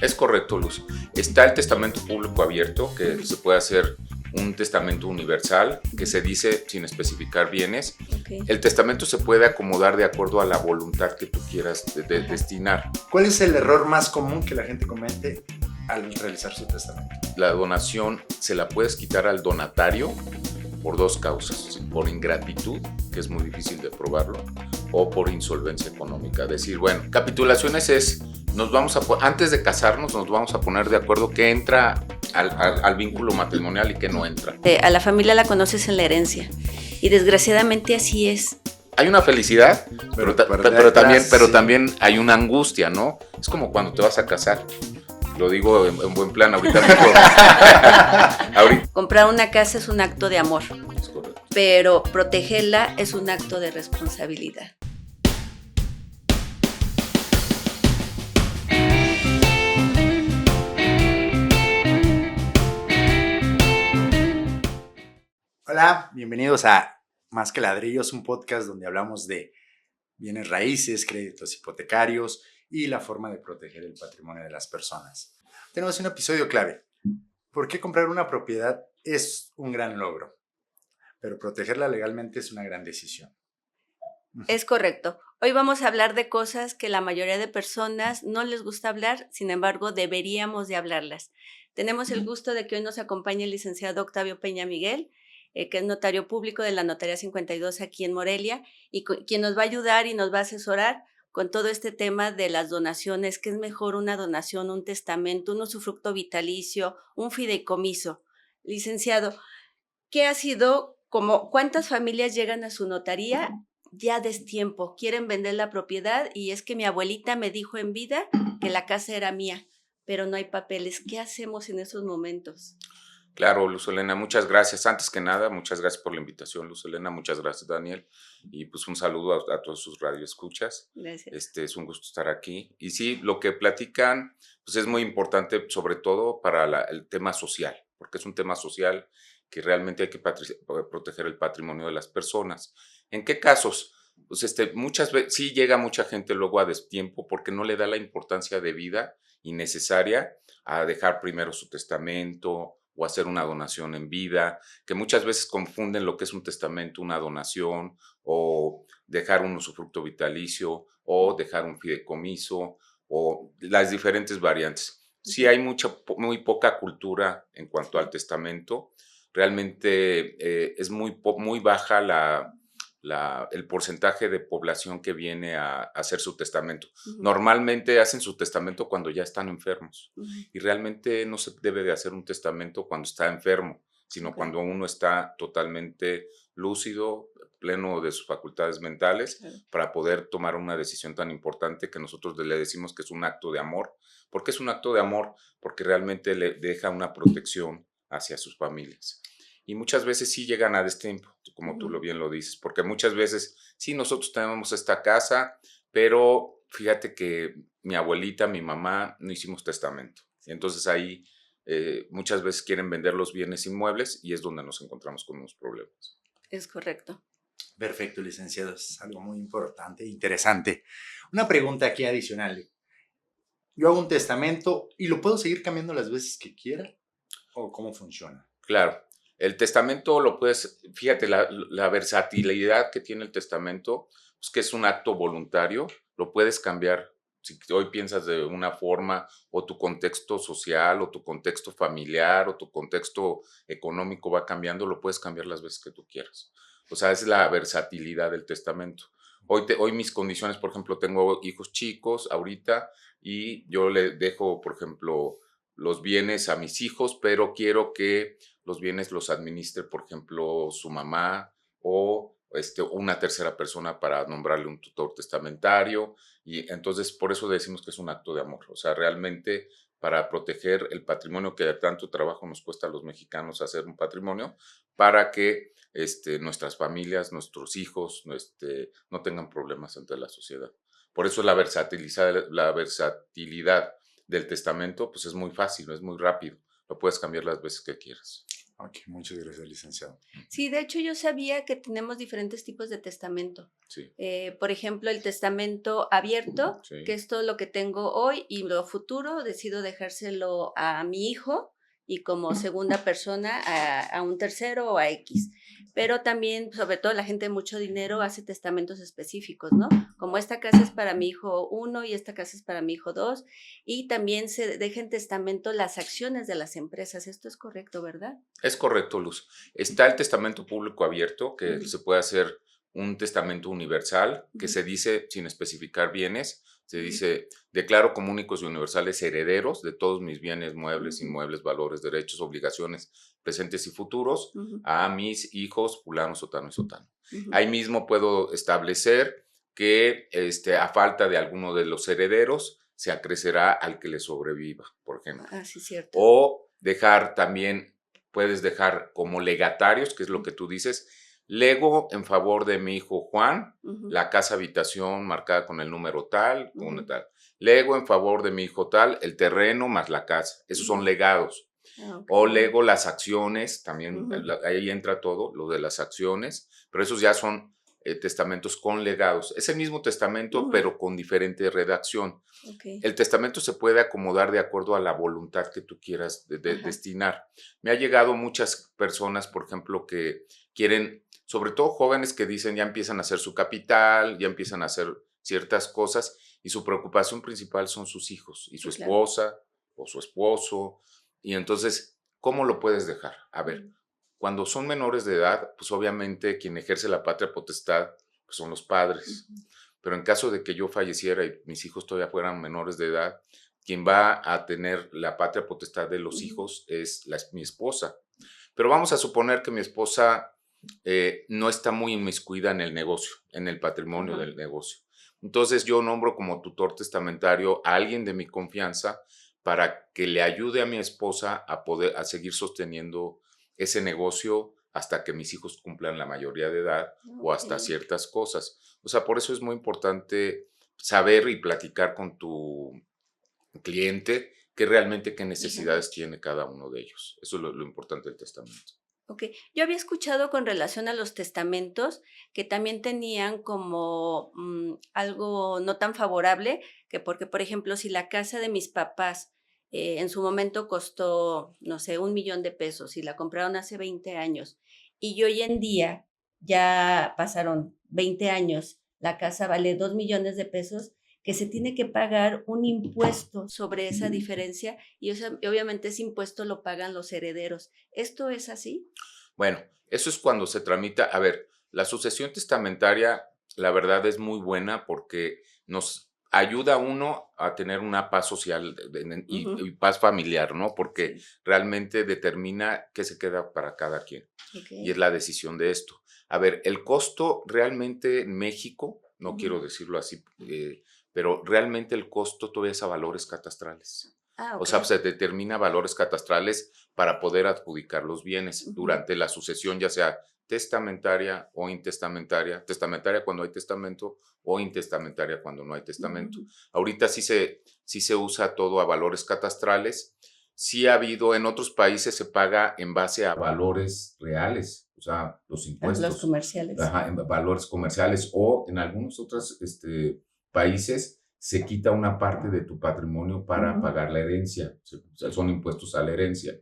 Es correcto, Luz. Está el testamento público abierto, que se puede hacer un testamento universal, que se dice sin especificar bienes. Okay. El testamento se puede acomodar de acuerdo a la voluntad que tú quieras destinar. ¿Cuál es el error más común que la gente comete al realizar su testamento? La donación se la puedes quitar al donatario por dos causas: por ingratitud, que es muy difícil de probarlo, o por insolvencia económica. Decir, bueno, capitulaciones es, antes de casarnos nos vamos a poner de acuerdo qué entra al vínculo matrimonial y qué no entra. A la familia la conoces en la herencia y desgraciadamente así es. Hay una felicidad, pero también hay una angustia, ¿no? Es como cuando te vas a casar. Lo digo en buen plan, ahorita mismo. Comprar una casa es un acto de amor, Es correcto. pero protegerla es un acto de responsabilidad. Hola, bienvenidos a Más que Ladrillos, un podcast donde hablamos de bienes raíces, créditos hipotecarios y la forma de proteger el patrimonio de las personas. Tenemos un episodio clave. ¿Por qué comprar una propiedad es un gran logro? Pero protegerla legalmente es una gran decisión. Es correcto. Hoy vamos a hablar de cosas que la mayoría de personas no les gusta hablar, sin embargo, deberíamos de hablarlas. Tenemos el gusto de que hoy nos acompañe el licenciado Octavio Peña Miguel, que es notario público de la Notaría 52 aquí en Morelia, y quien nos va a ayudar y nos va a asesorar con todo este tema de las donaciones, qué es mejor una donación, un testamento, un usufructo vitalicio, un fideicomiso. Licenciado, ¿qué ha sido, cuántas familias llegan a su notaría ya destiempo, quieren vender la propiedad y es que mi abuelita me dijo en vida que la casa era mía, pero no hay papeles? ¿Qué hacemos en esos momentos? Claro, Luz Helena, muchas gracias. Antes que nada, muchas gracias por la invitación, Luz Helena. Muchas gracias, Daniel. Y pues un saludo a todos sus radioescuchas. Gracias. Es un gusto estar aquí. Y sí, lo que platican pues es muy importante, sobre todo para el tema social, porque es un tema social que realmente hay que proteger el patrimonio de las personas. ¿En qué casos? Pues muchas veces sí llega mucha gente luego a destiempo porque no le da la importancia debida y necesaria a dejar primero su testamento o hacer una donación en vida, que muchas veces confunden lo que es un testamento, una donación, o dejar un usufructo vitalicio, o dejar un fideicomiso, o las diferentes variantes. Sí hay muy poca cultura en cuanto al testamento. Realmente es muy baja el porcentaje de población que viene a hacer su testamento. Normalmente hacen su testamento cuando ya están enfermos y realmente no se debe de hacer un testamento cuando está enfermo, sino cuando uno está totalmente lúcido, pleno de sus facultades mentales, para poder tomar una decisión tan importante que nosotros le decimos que es un acto de amor. ¿Por qué es un acto de amor? Porque realmente le deja una protección hacia sus familias. Y muchas veces sí llegan a destiempo, como tú bien lo dices, porque muchas veces sí nosotros tenemos esta casa, pero fíjate que mi abuelita, mi mamá, no hicimos testamento. Y entonces ahí muchas veces quieren vender los bienes inmuebles y es donde nos encontramos con unos problemas. Es correcto. Perfecto, licenciado. Es algo muy importante e interesante. Una pregunta aquí adicional. ¿Yo hago un testamento y lo puedo seguir cambiando las veces que quiera? ¿O cómo funciona? Claro. El testamento lo puedes, fíjate, la versatilidad que tiene el testamento, pues que es un acto voluntario, lo puedes cambiar. Si hoy piensas de una forma, o tu contexto social, o tu contexto familiar, o tu contexto económico va cambiando, lo puedes cambiar las veces que tú quieras. O sea, es la versatilidad del testamento. Hoy mis condiciones, por ejemplo, tengo hijos chicos ahorita y yo le dejo, por ejemplo, los bienes a mis hijos, pero quiero que los bienes los administre, por ejemplo, su mamá o una tercera persona para nombrarle un tutor testamentario. Y entonces por eso decimos que es un acto de amor. O sea, realmente para proteger el patrimonio que de tanto trabajo nos cuesta a los mexicanos hacer un patrimonio, para que nuestras familias, nuestros hijos, no tengan problemas ante la sociedad. Por eso la versatilidad del testamento pues es muy fácil, es muy rápido. Lo puedes cambiar las veces que quieras. Ok, muchas gracias, licenciado. Sí, de hecho yo sabía que tenemos diferentes tipos de testamento. Sí, Por ejemplo, el testamento abierto, que sí. es todo lo que tengo hoy y lo futuro, decido dejárselo a mi hijo y como segunda persona a un tercero o a X. Pero también, sobre todo la gente de mucho dinero hace testamentos específicos, ¿no? Como esta casa es para mi hijo uno y esta casa es para mi hijo dos. Y también se deja en testamento las acciones de las empresas. Esto es correcto, ¿verdad? Es correcto, Luz. Está el testamento público abierto, que Ujú, se puede hacer un testamento universal, que ujú, se dice, sin especificar bienes, se ujú, dice, declaro como únicos y universales herederos de todos mis bienes, muebles, ujú, inmuebles, valores, derechos, obligaciones, presentes y futuros, ujú, a mis hijos, fulano, sotano y sotano. ujú. Ahí mismo puedo establecer que a falta de alguno de los herederos, se acrecerá al que le sobreviva, por ejemplo. Ah, sí, cierto. O dejar también, puedes dejar como legatarios, que es lo que tú dices, lego en favor de mi hijo Juan, Ujú, la casa habitación marcada con el número tal, con ujú, tal. Lego en favor de mi hijo tal, el terreno más la casa. Esos son ujú. legados. Ah, O okey. lego las acciones, también Ujú, ahí entra todo, lo de las acciones, pero esos ya son testamentos con legados. Es el mismo testamento, ujú. pero con diferente redacción. Okey. El testamento se puede acomodar de acuerdo a la voluntad que tú quieras Ajá. destinar. Me ha llegado muchas personas, por ejemplo, que quieren, sobre todo jóvenes que dicen ya empiezan a hacer su capital, ya empiezan a hacer ciertas cosas y su preocupación principal son sus hijos y su Sí, claro. esposa o su esposo. Y entonces, ¿cómo lo puedes dejar? A ver, Mm, cuando son menores de edad, pues obviamente quien ejerce la patria potestad pues son los padres. ujú, Pero en caso de que yo falleciera y mis hijos todavía fueran menores de edad, quien va a tener la patria potestad de los ujú. hijos es mi esposa. Pero vamos a suponer que mi esposa no está muy inmiscuida en el negocio, en el patrimonio Ajá. del negocio. Entonces yo nombro como tutor testamentario a alguien de mi confianza para que le ayude a mi esposa a poder a seguir sosteniendo ese negocio hasta que mis hijos cumplan la mayoría de edad o hasta Okey. ciertas cosas. O sea, por eso es muy importante saber y platicar con tu cliente que realmente qué Ajá. necesidades tiene cada uno de ellos. Eso es lo importante del testamento. Okey. Yo había escuchado con relación a los testamentos que también tenían como, algo no tan favorable, que porque, por ejemplo, si la casa de mis papás, en su momento costó, no sé, 1,000,000 de pesos y la compraron hace 20 años, y hoy en día ya pasaron 20 años, la casa vale 2,000,000 de pesos, que se tiene que pagar un impuesto sobre esa diferencia y obviamente ese impuesto lo pagan los herederos. ¿Esto es así? Bueno, eso es cuando se tramita. A ver, la sucesión testamentaria, la verdad es muy buena porque nos ayuda a uno a tener una paz social y Ujú, paz familiar, ¿no? Porque sí, realmente determina qué se queda para cada quien. Y es okey. la decisión de esto. A ver, el costo realmente en México, no Ujú. quiero decirlo así, pero realmente el costo todavía es a valores catastrales. Ah, O sea, okey. se determina valores catastrales para poder adjudicar los bienes Ujú, durante la sucesión, ya sea testamentaria o intestamentaria, testamentaria cuando hay testamento o intestamentaria cuando no hay testamento. ujú. Ahorita sí se usa todo a valores catastrales. Sí ha habido, en otros países se paga en base a valores reales, o sea, los Los impuestos, comerciales. ajá, en valores comerciales o en algunos otros países se quita una parte de tu patrimonio para Ujú, pagar la herencia, o sea, son impuestos a la herencia.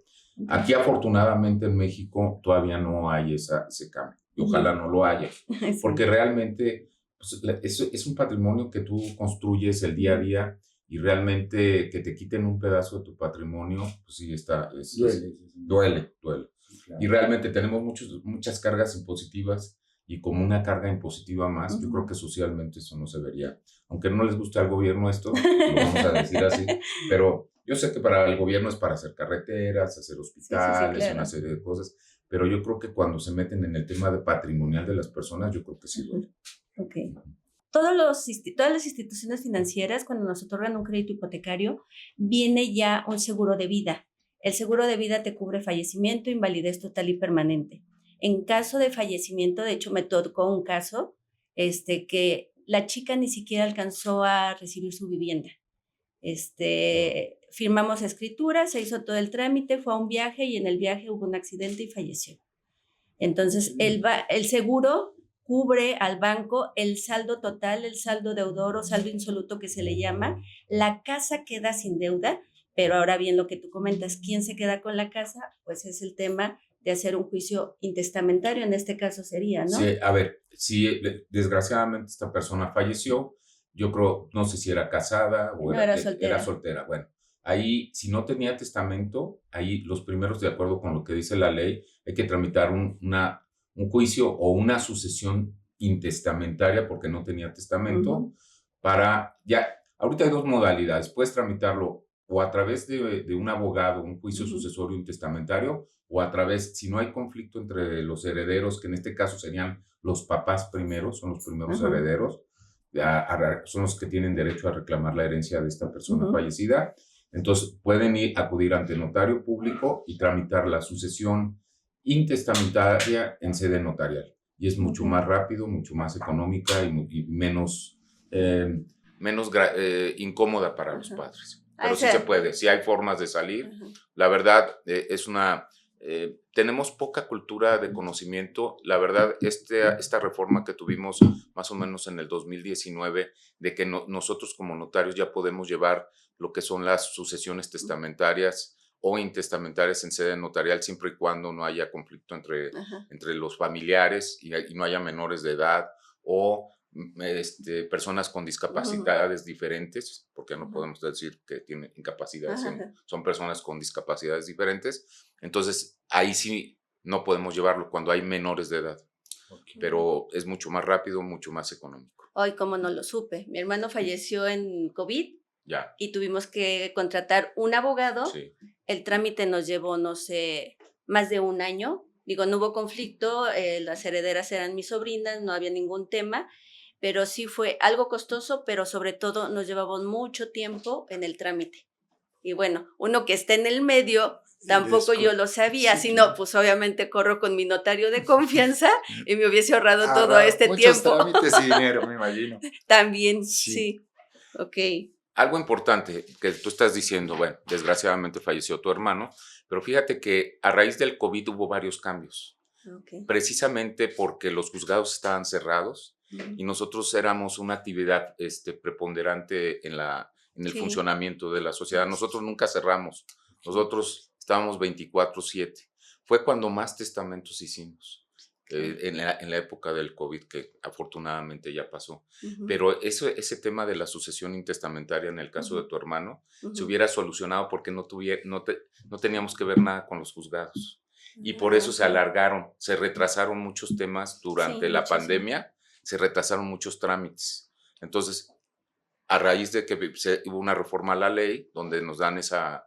Aquí okey. afortunadamente en México todavía no hay ese cambio y ojalá Ujú. no lo haya, porque Sí. realmente pues, es un patrimonio que tú construyes el día a Ujú. día y realmente que te quiten un pedazo de tu patrimonio, pues sí, Duele, sí, sí. duele, duele. Sí, Y claro. realmente tenemos muchas cargas impositivas y como una carga impositiva más, yo creo Ujú. que socialmente eso no se vería. Aunque no les guste al gobierno esto, lo vamos a decir así, pero yo sé que para el gobierno es para hacer carreteras, hacer Sí, sí, sí, hospitales, una claro. serie de cosas, pero yo creo que cuando se meten en el tema de patrimonial de las personas, yo creo que sí duele. Ujú. Okey. Todas las instituciones financieras, cuando nos otorgan un crédito hipotecario, viene ya un seguro de vida. El seguro de vida te cubre fallecimiento, invalidez total y permanente. En caso de fallecimiento, de hecho, me tocó un caso, que la chica ni siquiera alcanzó a recibir su vivienda. firmamos escritura, se hizo todo el trámite, fue a un viaje y en el viaje hubo un accidente y falleció. Entonces, el seguro cubre al banco el saldo total, el saldo deudor o saldo insoluto que se le llama. La casa queda sin deuda, pero ahora bien lo que tú comentas, ¿quién se queda con la casa? Pues es el tema de hacer un juicio intestamentario, en este caso sería, ¿no? Sí, a ver, si desgraciadamente esta persona falleció, yo creo, no sé si era casada o No, era soltera. Era soltera. Bueno, ahí, si no tenía testamento, ahí los primeros, de acuerdo con lo que dice la ley, hay que tramitar un juicio o una sucesión intestamentaria porque no tenía testamento para, ya, ahorita hay dos modalidades, puedes tramitarlo o a través de un abogado, un juicio sucesorio intestamentario, o a través, si no hay conflicto entre los herederos, que en este caso serían los papás primeros, son los primeros herederos, son los que tienen derecho a reclamar la herencia de esta persona fallecida, entonces pueden acudir ante notario público y tramitar la sucesión intestamentaria en sede notarial. Y es mucho más rápido, mucho más económica y menos, incómoda para los padres. Pero sí se puede, sí hay formas de salir. La verdad, tenemos poca cultura de conocimiento. La verdad, esta reforma que tuvimos más o menos en el 2019, de que nosotros como notarios ya podemos llevar lo que son las sucesiones testamentarias o intestamentarias en sede notarial, siempre y cuando no haya conflicto entre los familiares y no haya menores de edad o personas con discapacidades diferentes, porque no podemos decir que tienen incapacidades, son personas con discapacidades diferentes. Entonces, ahí sí no podemos llevarlo cuando hay menores de edad, pero es mucho más rápido, mucho más económico. Hoy, como no lo supe, mi hermano falleció en COVID ya. Y tuvimos que contratar un abogado. Sí. El trámite nos llevó, no sé, más de un año. Digo, no hubo conflicto, las herederas eran mis sobrinas, no había ningún tema, pero sí fue algo costoso, pero sobre todo nos llevamos mucho tiempo en el trámite. Y bueno, uno que está en el medio, tampoco yo lo sabía, sí, sino claro. pues obviamente corro con mi notario de confianza y me hubiese ahorrado todo este muchos tiempo. Trámites y dinero, me imagino. También, sí. Ok. Algo importante que tú estás diciendo, bueno, desgraciadamente falleció tu hermano, pero fíjate que a raíz del COVID hubo varios cambios. Okay. Precisamente porque los juzgados estaban cerrados y nosotros éramos una actividad preponderante en el funcionamiento de la sociedad. Nosotros nunca cerramos, nosotros estábamos 24/7. Fue cuando más testamentos hicimos. En la época del COVID, que afortunadamente ya pasó. Pero ese tema de la sucesión intestamentaria en el caso de tu hermano se hubiera solucionado porque no teníamos que ver nada con los juzgados. Y por eso se alargaron, se retrasaron muchos temas durante la pandemia, se retrasaron muchos trámites. Entonces, a raíz de que hubo una reforma a la ley donde nos dan esa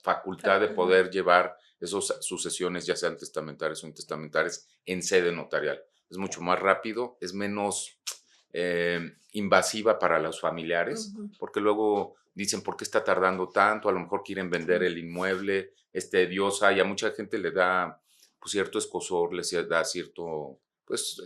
facultad de poder llevar esas sucesiones, ya sean testamentarias o intestamentarias, en sede notarial. Es mucho más rápido, es menos invasiva para los familiares, porque luego dicen, ¿por qué está tardando tanto? A lo mejor quieren vender el inmueble, es tediosa, y a mucha gente le da pues, cierto escozor, les da cierto, pues,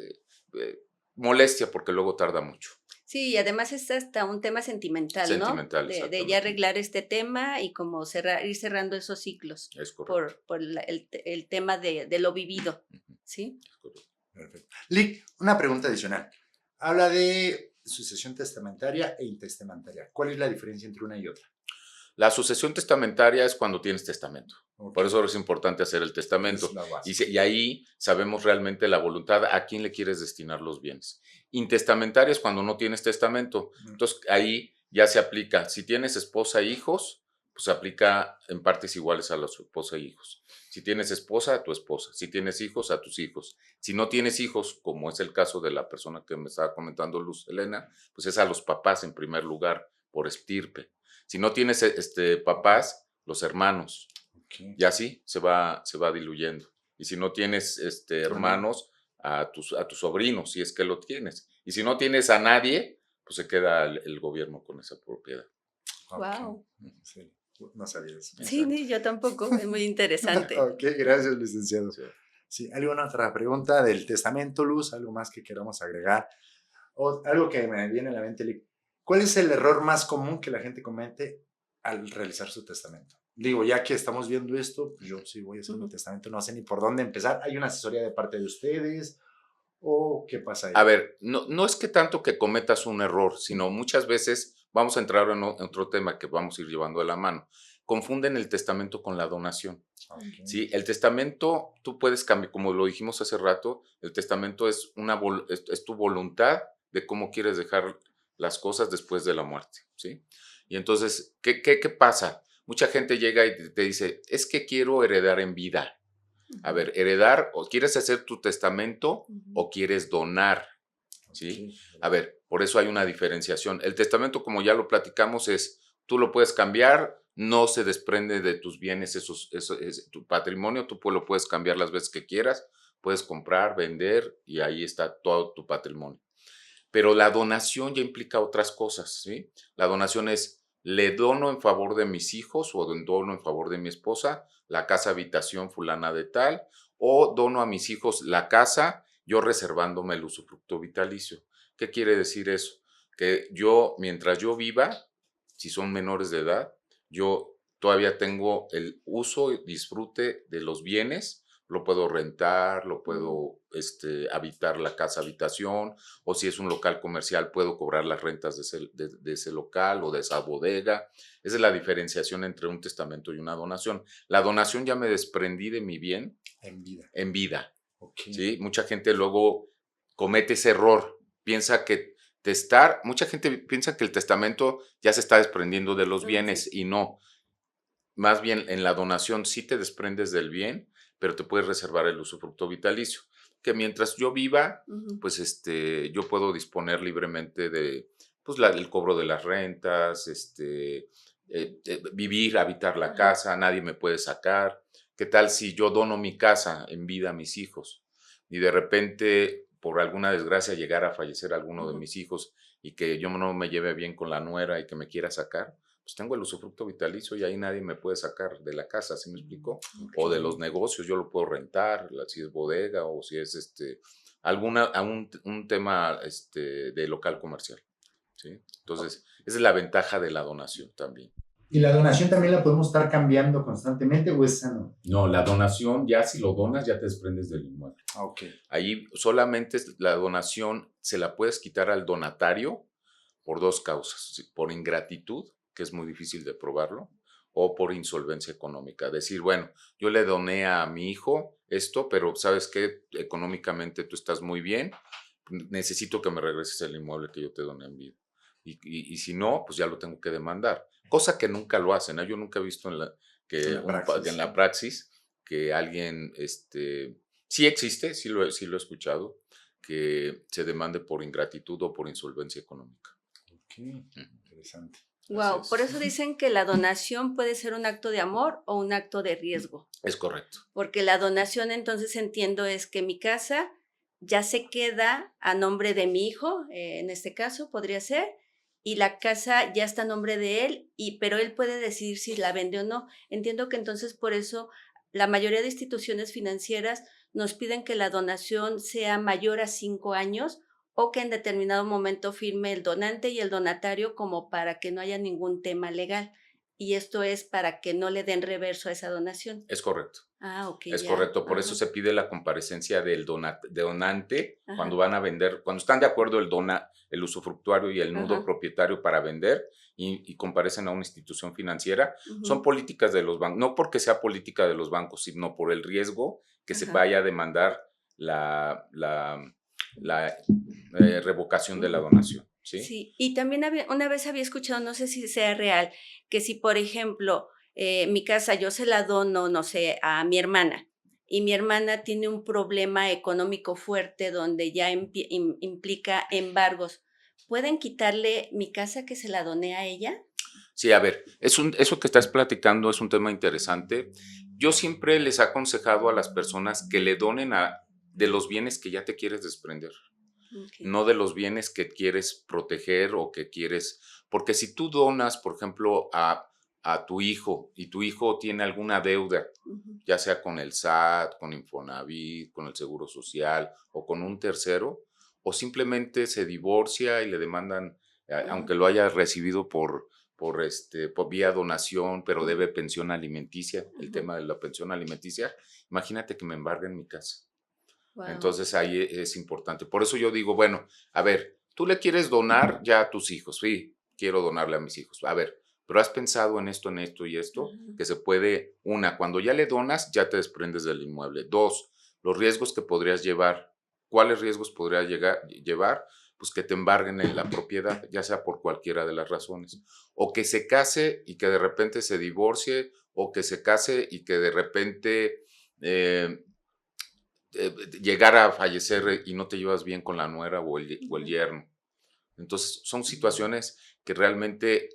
molestia, porque luego tarda mucho. Sí, y además es hasta un tema sentimental, ¿no? De ya arreglar este tema y como ir cerrando esos ciclos. Es correcto. Por el tema de lo vivido, ¿sí? Es correcto. Perfecto. Lic, una pregunta adicional. Habla de sucesión testamentaria e intestamentaria. ¿Cuál es la diferencia entre una y otra? La sucesión testamentaria es cuando tienes testamento. Okay. Por eso es importante hacer el testamento. Y ahí sabemos realmente la voluntad, a quién le quieres destinar los bienes. Intestamentaria es cuando no tienes testamento. Entonces ahí ya se aplica. Si tienes esposa e hijos, pues se aplica en partes iguales a la esposa e hijos. Si tienes esposa, a tu esposa. Si tienes hijos, a tus hijos. Si no tienes hijos, como es el caso de la persona que me estaba comentando, Luz Helena, pues es a los papás en primer lugar, por estirpe. Si no tienes papás, los hermanos. Okay. Y así se va diluyendo. Y si no tienes hermanos, a tus sobrinos, si es que lo tienes. Y si no tienes a nadie, pues se queda el gobierno con esa propiedad. Okay. Wow. Sí, no sabía eso. Sí, yo tampoco. Es muy interesante. Ok, gracias, licenciado. Sí, ¿alguna otra pregunta del testamento, Luz? ¿Algo más que queramos agregar? O algo que me viene a la mente, ¿cuál es el error más común que la gente comete al realizar su testamento? Digo, ya que estamos viendo esto, pues yo sí voy a hacer mi testamento, no sé ni por dónde empezar. ¿Hay una asesoría de parte de ustedes o qué pasa ahí? A ver, no es que tanto que cometas un error, sino muchas veces vamos a entrar en otro tema que vamos a ir llevando de la mano. Confunden el testamento con la donación. Ok. Sí, el testamento tú puedes cambiar, como lo dijimos hace rato, el testamento es, es tu voluntad de cómo quieres dejar las cosas después de la muerte, ¿sí? Y entonces, ¿qué pasa? Mucha gente llega y te dice, es que quiero heredar en vida. A ver, heredar, o quieres hacer tu testamento o quieres donar, ¿sí? Ok. A ver, por eso hay una diferenciación. El testamento, como ya lo platicamos, es, tú lo puedes cambiar, no se desprende de tus bienes, tu patrimonio, tú lo puedes cambiar las veces que quieras, puedes comprar, vender y ahí está todo tu patrimonio. Pero la donación ya implica otras cosas, ¿sí? La donación es, le dono en favor de mis hijos o dono en favor de mi esposa la casa habitación fulana de tal, o dono a mis hijos la casa, yo reservándome el usufructo vitalicio. ¿Qué quiere decir eso? Que yo, mientras yo viva, si son menores de edad, yo todavía tengo el uso y disfrute de los bienes, lo puedo rentar, lo puedo habitar la casa habitación, o si es un local comercial, puedo cobrar las rentas de ese local o de esa bodega. Esa es la diferenciación entre un testamento y una donación. La donación ya me desprendí de mi bien En vida. en vida, Ok. ¿sí? Mucha gente luego comete ese error, piensa que mucha gente piensa que el testamento ya se está desprendiendo de los bienes y no. Más bien, en la donación sí te desprendes del bien, pero te puedes reservar el usufructo vitalicio, que mientras yo viva, pues yo puedo disponer libremente de pues el cobro de las rentas, vivir, habitar la casa, nadie me puede sacar. ¿Qué tal si yo dono mi casa en vida a mis hijos y de repente, por alguna desgracia, llegara a fallecer alguno de mis hijos y que yo no me lleve bien con la nuera y que me quiera sacar? Pues tengo el usufructo vitalicio y ahí nadie me puede sacar de la casa, ¿sí me explico? O de los negocios, yo lo puedo rentar, si es bodega o si es un tema de local comercial, ¿sí? Entonces, esa es la ventaja de la donación también. ¿Y la donación también la podemos estar cambiando constantemente o esa no? No, la donación, ya si lo donas, ya te desprendes del inmueble. Ok. Ahí solamente la donación se la puedes quitar al donatario por dos causas, ¿sí? Por ingratitud, que es muy difícil de probarlo, o por insolvencia económica. Decir, bueno, yo le doné a mi hijo esto, pero sabes que económicamente tú estás muy bien, necesito que me regreses el inmueble que yo te doné en vida. Y si no, pues ya lo tengo que demandar. Cosa que nunca lo hacen, ¿eh? Yo nunca he visto en la praxis que alguien, sí existe, sí lo he escuchado, que se demande por ingratitud o por insolvencia económica. Ok, interesante. Wow, por eso dicen que la donación puede ser un acto de amor o un acto de riesgo. Es correcto. Porque la donación, entonces entiendo, es que mi casa ya se queda a nombre de mi hijo, en este caso podría ser, y la casa ya está a nombre de él, pero él puede decidir si la vende o no. Entiendo que entonces por eso la mayoría de instituciones financieras nos piden que la donación sea mayor a 5 años o que en determinado momento firme el donante y el donatario como para que no haya ningún tema legal. Y esto es para que no le den reverso a esa donación. Es correcto. Ah, ok, Es ya. correcto. Por eso se pide la comparecencia del donante cuando Ajá, van a vender, cuando están de acuerdo el usufructuario y el nudo ajá, propietario para vender y comparecen a una institución financiera. Son ujú, políticas de los bancos, no porque sea política de los bancos, sino por el riesgo que se ajá, vaya a demandar la revocación de la ujú. donación, ¿sí? Sí, y también una vez había escuchado, no sé si sea real, que si, por ejemplo, mi casa yo se la dono, no sé, a mi hermana, y mi hermana tiene un problema económico fuerte donde ya implica embargos, ¿pueden quitarle mi casa que se la doné a ella? Sí, a ver, eso que estás platicando es un tema interesante. Yo siempre les he aconsejado a las personas que le donen de los bienes que ya te quieres desprender, Okay. no de los bienes que quieres proteger o que quieres, porque si tú donas, por ejemplo, a tu hijo y tu hijo tiene alguna deuda, Ujú, ya sea con el SAT, con Infonavit, con el Seguro Social o con un tercero, o simplemente se divorcia y le demandan, ajá, aunque lo haya recibido por vía donación, pero debe pensión alimenticia, el tema de la pensión alimenticia, imagínate que me embarguen mi casa. Wow. Entonces ahí es importante. Por eso yo digo, bueno, a ver, tú le quieres donar ya a tus hijos. Sí, quiero donarle a mis hijos. A ver, pero has pensado en esto y esto, que se puede, cuando ya le donas, ya te desprendes del inmueble. 2, los riesgos que podrías llevar. ¿Cuáles riesgos podrías llevar? Pues que te embarguen en la propiedad, ya sea por cualquiera de las razones. O que se case y que de repente se divorcie, o que se case y que de repente llegar a fallecer y no te llevas bien con la nuera o el yerno. Entonces, son situaciones que realmente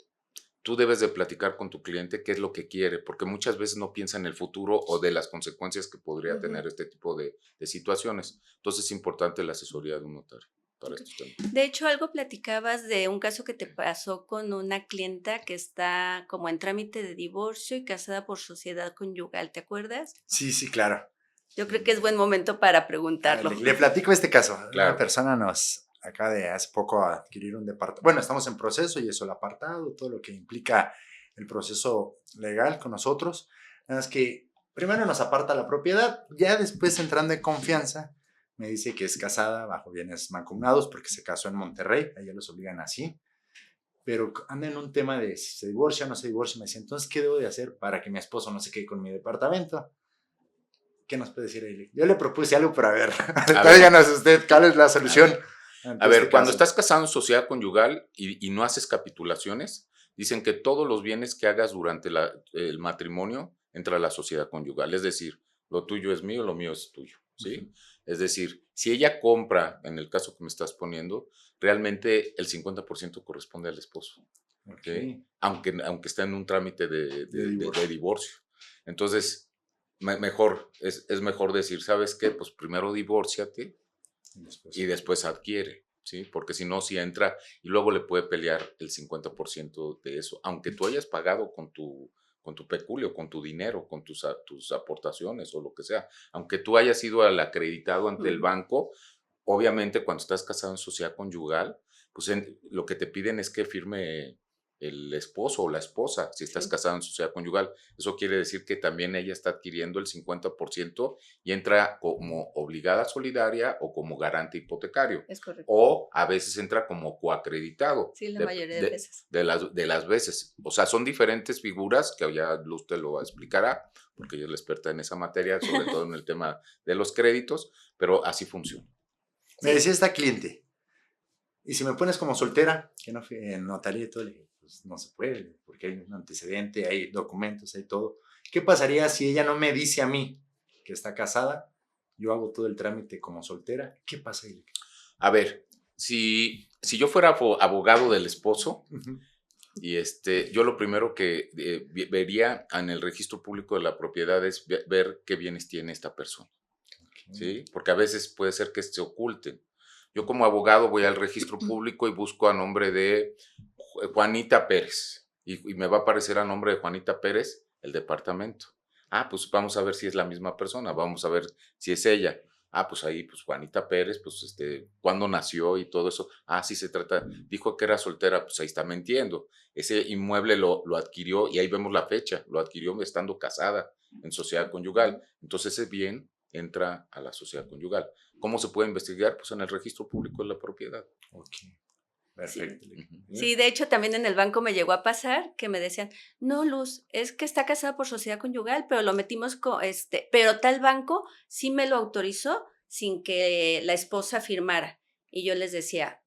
tú debes de platicar con tu cliente qué es lo que quiere, porque muchas veces no piensa en el futuro o de las consecuencias que podría tener este tipo de situaciones. Entonces, es importante la asesoría de un notario para estos temas. De hecho, algo platicabas de un caso que te pasó con una clienta que está como en trámite de divorcio y casada por sociedad conyugal, ¿te acuerdas? Sí, claro. Yo creo que es buen momento para preguntarlo. Le platico este caso. Claro. Una persona nos acaba de hace poco adquirir un departamento. Bueno, estamos en proceso y eso, el apartado, todo lo que implica el proceso legal con nosotros. Nada más que primero nos aparta la propiedad, ya después entrando en confianza, me dice que es casada bajo bienes mancomunados porque se casó en Monterrey, allá los obligan así. Pero anda en un tema de si se divorcia o no se divorcia. Me dice, entonces, ¿qué debo de hacer para que mi esposo no se quede con mi departamento? ¿Qué nos puede decir Ailey? Yo le propuse algo, pero a ver, díganos usted, ¿cuál es la solución? A ver, cuando estás casado en sociedad conyugal y no haces capitulaciones, dicen que todos los bienes que hagas durante el matrimonio entra a la sociedad conyugal. Es decir, lo tuyo es mío, lo mío es tuyo, ¿sí? Es decir, si ella compra, en el caso que me estás poniendo, realmente el 50% corresponde al esposo, ¿sí? Aunque esté en un trámite de divorcio. Entonces, es mejor decir, ¿sabes qué? Pues primero divórciate y después adquiere, ¿sí? Porque si no, si entra y luego le puede pelear el 50% de eso, aunque tú hayas pagado con tu peculio, con tu dinero, con tus aportaciones o lo que sea, aunque tú hayas sido al acreditado ante el banco, obviamente cuando estás casado en sociedad conyugal, pues lo que te piden es que firme el esposo o la esposa, si estás casado en sociedad conyugal. Eso quiere decir que también ella está adquiriendo el 50% y entra como obligada solidaria o como garante hipotecario. Es correcto. O a veces entra como coacreditado. Sí, la mayoría de veces. De las veces. O sea, son diferentes figuras que ya Luz te lo explicará, porque ella es la experta en esa materia, sobre todo en el tema de los créditos, pero así funciona. Me decía esta cliente, y si me pones como soltera, que no fui en notaría y todo, le dije, pues no se puede, porque hay un antecedente, hay documentos, hay todo. ¿Qué pasaría si ella no me dice a mí que está casada? Yo hago todo el trámite como soltera. ¿Qué pasa ahí? A ver, si yo fuera abogado del esposo, y yo lo primero que vería en el registro público de la propiedad es ver qué bienes tiene esta persona. ¿Sí? Porque a veces puede ser que se oculten. Yo como abogado voy al registro público y busco a nombre de Juanita Pérez y me va a aparecer a nombre de Juanita Pérez el departamento. Pues vamos a ver si es la misma persona, vamos a ver si es ella. Pues ahí, pues Juanita Pérez, pues cuándo nació y todo eso. Sí se trata, dijo que era soltera, pues ahí está mintiendo. Ese inmueble lo adquirió y ahí vemos la fecha, lo adquirió estando casada en sociedad conyugal. Entonces ese bien entra a la sociedad conyugal. ¿Cómo se puede investigar? Pues en el registro público de la propiedad. Ok, perfecto. Sí, de hecho también en el banco me llegó a pasar que me decían, no, Luz, es que está casada por sociedad conyugal, pero lo metimos pero tal banco sí me lo autorizó sin que la esposa firmara. Y yo les decía,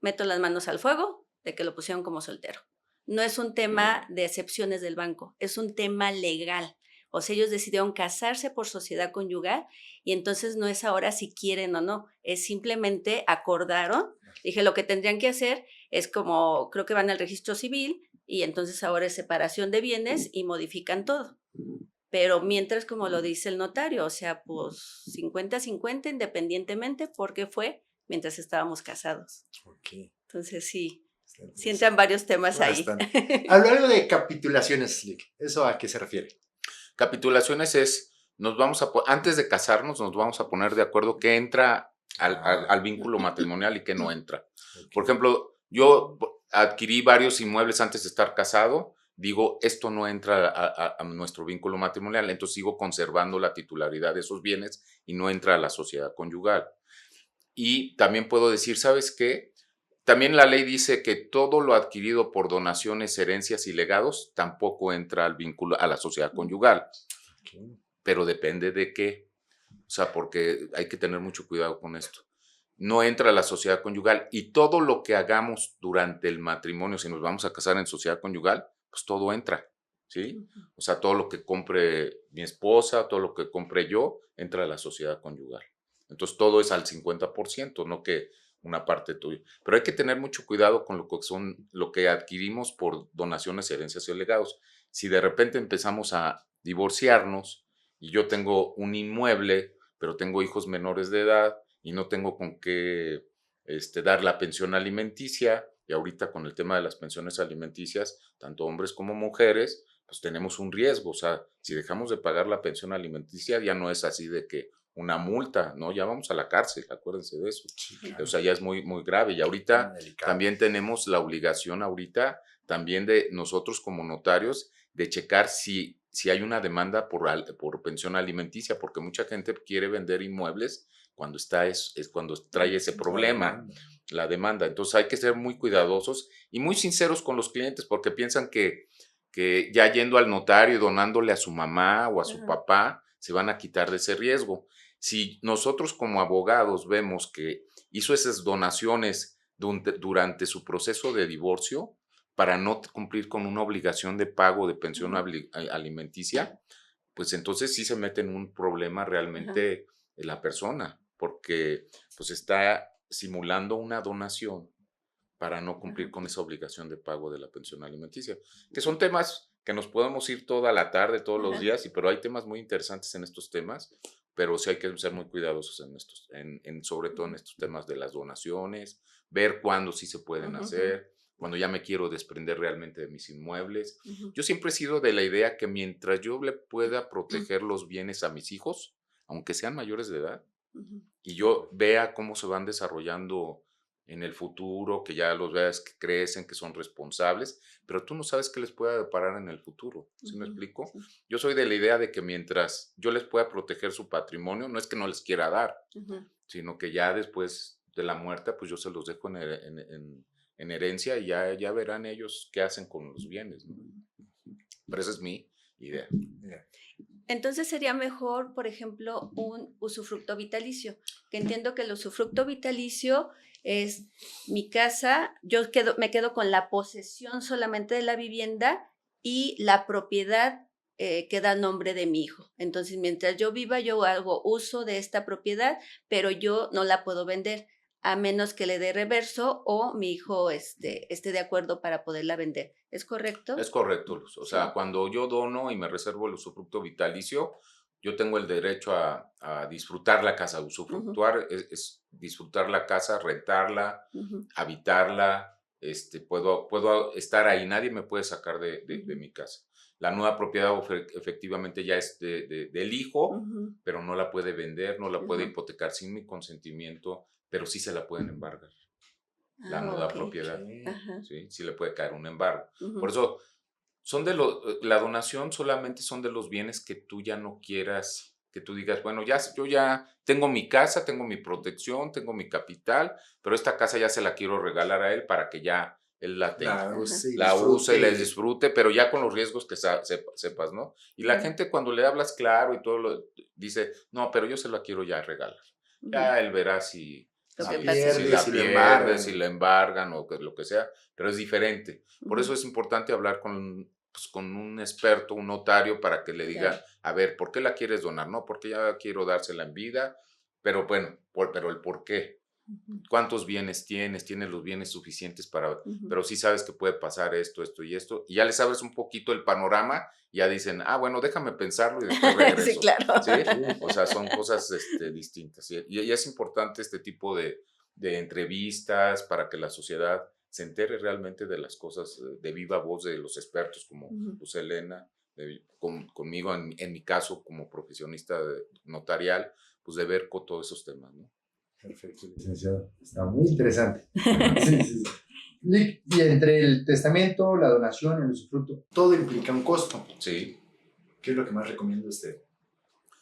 meto las manos al fuego de que lo pusieron como soltero. No es un tema de excepciones del banco, es un tema legal. O sea, ellos decidieron casarse por sociedad conyugal y entonces no es ahora si quieren o no, es simplemente acordaron. Dije, lo que tendrían que hacer es como, creo que van al registro civil y entonces ahora es separación de bienes y modifican todo. Pero mientras, como lo dice el notario, o sea, pues 50-50 independientemente porque fue mientras estábamos casados. Ok. Entonces sí entran varios temas Bastante. ahí. Hablo algo de capitulaciones, Lick. ¿Eso a qué se refiere? Capitulaciones es, antes de casarnos nos vamos a poner de acuerdo qué entra al vínculo matrimonial y qué no entra. Por ejemplo, yo adquirí varios inmuebles antes de estar casado, digo, esto no entra a nuestro vínculo matrimonial, entonces sigo conservando la titularidad de esos bienes y no entra a la sociedad conyugal. Y también puedo decir, ¿sabes qué? También la ley dice que todo lo adquirido por donaciones, herencias y legados tampoco entra al vínculo a la sociedad conyugal, pero depende de qué. O sea, porque hay que tener mucho cuidado con esto. No entra a la sociedad conyugal y todo lo que hagamos durante el matrimonio, si nos vamos a casar en sociedad conyugal, pues todo entra, ¿sí? O sea, todo lo que compre mi esposa, todo lo que compre yo, entra a la sociedad conyugal. Entonces todo es al 50%, no que una parte tuya. Pero hay que tener mucho cuidado con lo que adquirimos por donaciones, herencias y legados. Si de repente empezamos a divorciarnos y yo tengo un inmueble, pero tengo hijos menores de edad y no tengo con qué dar la pensión alimenticia, y ahorita con el tema de las pensiones alimenticias, tanto hombres como mujeres, pues tenemos un riesgo. O sea, si dejamos de pagar la pensión alimenticia, ya no es así de que una multa, ¿no? Ya vamos a la cárcel, acuérdense de eso. Sí, claro. O sea, ya es muy, muy grave. Y ahorita también tenemos la obligación también de nosotros como notarios de checar si hay una demanda por pensión alimenticia, porque mucha gente quiere vender inmuebles cuando es cuando trae ese problema, la demanda. Entonces hay que ser muy cuidadosos y muy sinceros con los clientes, porque piensan que ya yendo al notario y donándole a su mamá o a su papá, se van a quitar de ese riesgo. Si nosotros como abogados vemos que hizo esas donaciones durante su proceso de divorcio para no cumplir con una obligación de pago de pensión alimenticia, pues entonces sí se mete en un problema realmente la persona, porque pues está simulando una donación para no cumplir con esa obligación de pago de la pensión alimenticia, que son temas que nos podemos ir toda la tarde, todos los días, pero hay temas muy interesantes en estos temas, pero sí hay que ser muy cuidadosos sobre todo en estos temas de las donaciones, ver cuándo sí se pueden hacer, cuando ya me quiero desprender realmente de mis inmuebles. Yo siempre he sido de la idea que mientras yo le pueda proteger los bienes a mis hijos, aunque sean mayores de edad, y yo vea cómo se van desarrollando en el futuro, que ya los veas que crecen, que son responsables, pero tú no sabes qué les pueda deparar en el futuro, ¿sí me explico? Sí. Yo soy de la idea de que mientras yo les pueda proteger su patrimonio, no es que no les quiera dar, sino que ya después de la muerte, pues yo se los dejo en herencia y ya verán ellos qué hacen con los bienes, ¿no? Pero esa es mi idea. Entonces sería mejor, por ejemplo, un usufructo vitalicio, que entiendo que el usufructo vitalicio es mi casa, me quedo con la posesión solamente de la vivienda y la propiedad queda a nombre de mi hijo. Entonces, mientras yo viva, yo hago uso de esta propiedad, pero yo no la puedo vender, a menos que le dé reverso o mi hijo esté de acuerdo para poderla vender. ¿Es correcto? Es correcto, Luz. O sea, cuando yo dono y me reservo el usufructo vitalicio, yo tengo el derecho a disfrutar la casa. Usufructuar es disfrutar la casa, rentarla, habitarla. Puedo estar ahí, nadie me puede sacar de mi casa. La nueva propiedad efectivamente ya es del hijo, pero no la puede vender, no la puede hipotecar sin mi consentimiento, pero sí se la pueden embargar. La nueva propiedad, ¿sí? Sí le puede caer un embargo. Por eso, la donación solamente son de los bienes que tú ya no quieras, que tú digas, bueno, yo ya tengo mi casa, tengo mi protección, tengo mi capital, pero esta casa ya se la quiero regalar a él para que ya él la tenga. La use y la disfrute, pero ya con los riesgos que sepas, ¿no? Y la gente cuando le hablas claro y todo, dice, no, pero yo se la quiero ya regalar. Ya él verá si la pierde, si la embargan o lo que sea, pero es diferente. Por eso es importante hablar con un experto, un notario, para que le diga, a ver, ¿por qué la quieres donar? No, porque ya quiero dársela en vida, pero bueno, pero el por qué. ¿Cuántos bienes tienes? ¿Tienes los bienes suficientes para...? Pero sí sabes que puede pasar esto, esto y esto. Y ya le sabes un poquito el panorama, y ya dicen, bueno, déjame pensarlo y después regreso. Sí, claro. ¿Sí? O sea, son cosas distintas. Y es importante este tipo de entrevistas para que la sociedad se entere realmente de las cosas de viva voz de los expertos como Luz Helena, conmigo en mi caso como profesionista notarial, pues de ver con todos esos temas, ¿no? Perfecto, licenciado. Está muy interesante. Sí. Y entre el testamento, la donación, el usufructo, todo implica un costo. Sí. ¿Qué es lo que más recomienda usted?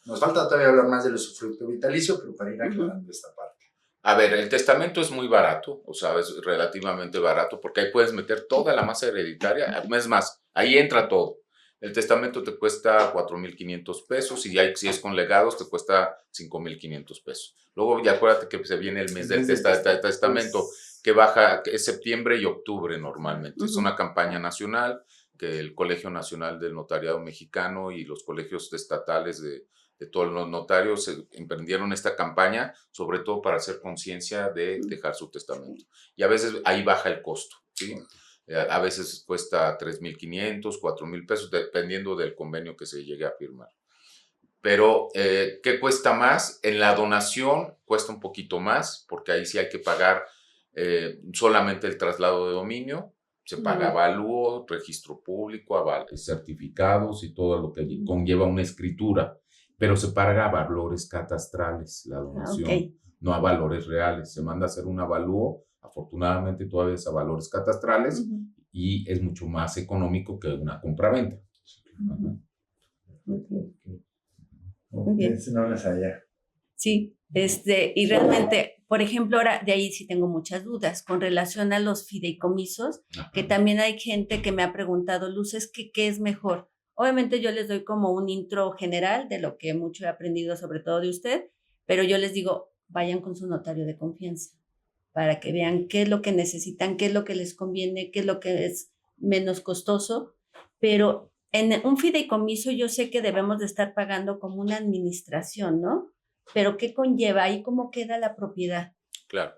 Nos falta todavía hablar más del usufructo vitalicio, pero para ir aclarando esta parte. A ver, el testamento es muy barato, o sea, es relativamente barato porque ahí puedes meter toda la masa hereditaria. Es más, ahí entra todo. El testamento te cuesta 4,500 pesos y si es con legados te cuesta 5,500 pesos. Luego ya acuérdate que se viene el mes del testamento, que baja, que es septiembre y octubre normalmente. Es una campaña nacional que el Colegio Nacional del Notariado Mexicano y los colegios estatales de todos los notarios emprendieron esta campaña, sobre todo para hacer conciencia de dejar su testamento. Y a veces ahí baja el costo, ¿sí? A veces cuesta 3,500, 4,000 pesos, dependiendo del convenio que se llegue a firmar. Pero, ¿qué cuesta más? En la donación cuesta un poquito más, porque ahí sí hay que pagar solamente el traslado de dominio, se paga avalúo, registro público, certificados y todo lo que conlleva una escritura, pero se paga a valores catastrales la donación, no a valores reales. Se manda a hacer un avalúo, afortunadamente todavía es a valores catastrales y es mucho más económico que una compraventa. Muy bien. No las allá. Sí, y realmente, por ejemplo, ahora de ahí sí tengo muchas dudas con relación a los fideicomisos, que también hay gente que me ha preguntado, Luz, ¿qué es mejor? Obviamente yo les doy como un intro general de lo que mucho he aprendido, sobre todo de usted, pero yo les digo, vayan con su notario de confianza para que vean qué es lo que necesitan, qué es lo que les conviene, qué es lo que es menos costoso, pero en un fideicomiso yo sé que debemos de estar pagando como una administración, ¿no? Pero ¿qué conlleva? ¿Y cómo queda la propiedad? Claro.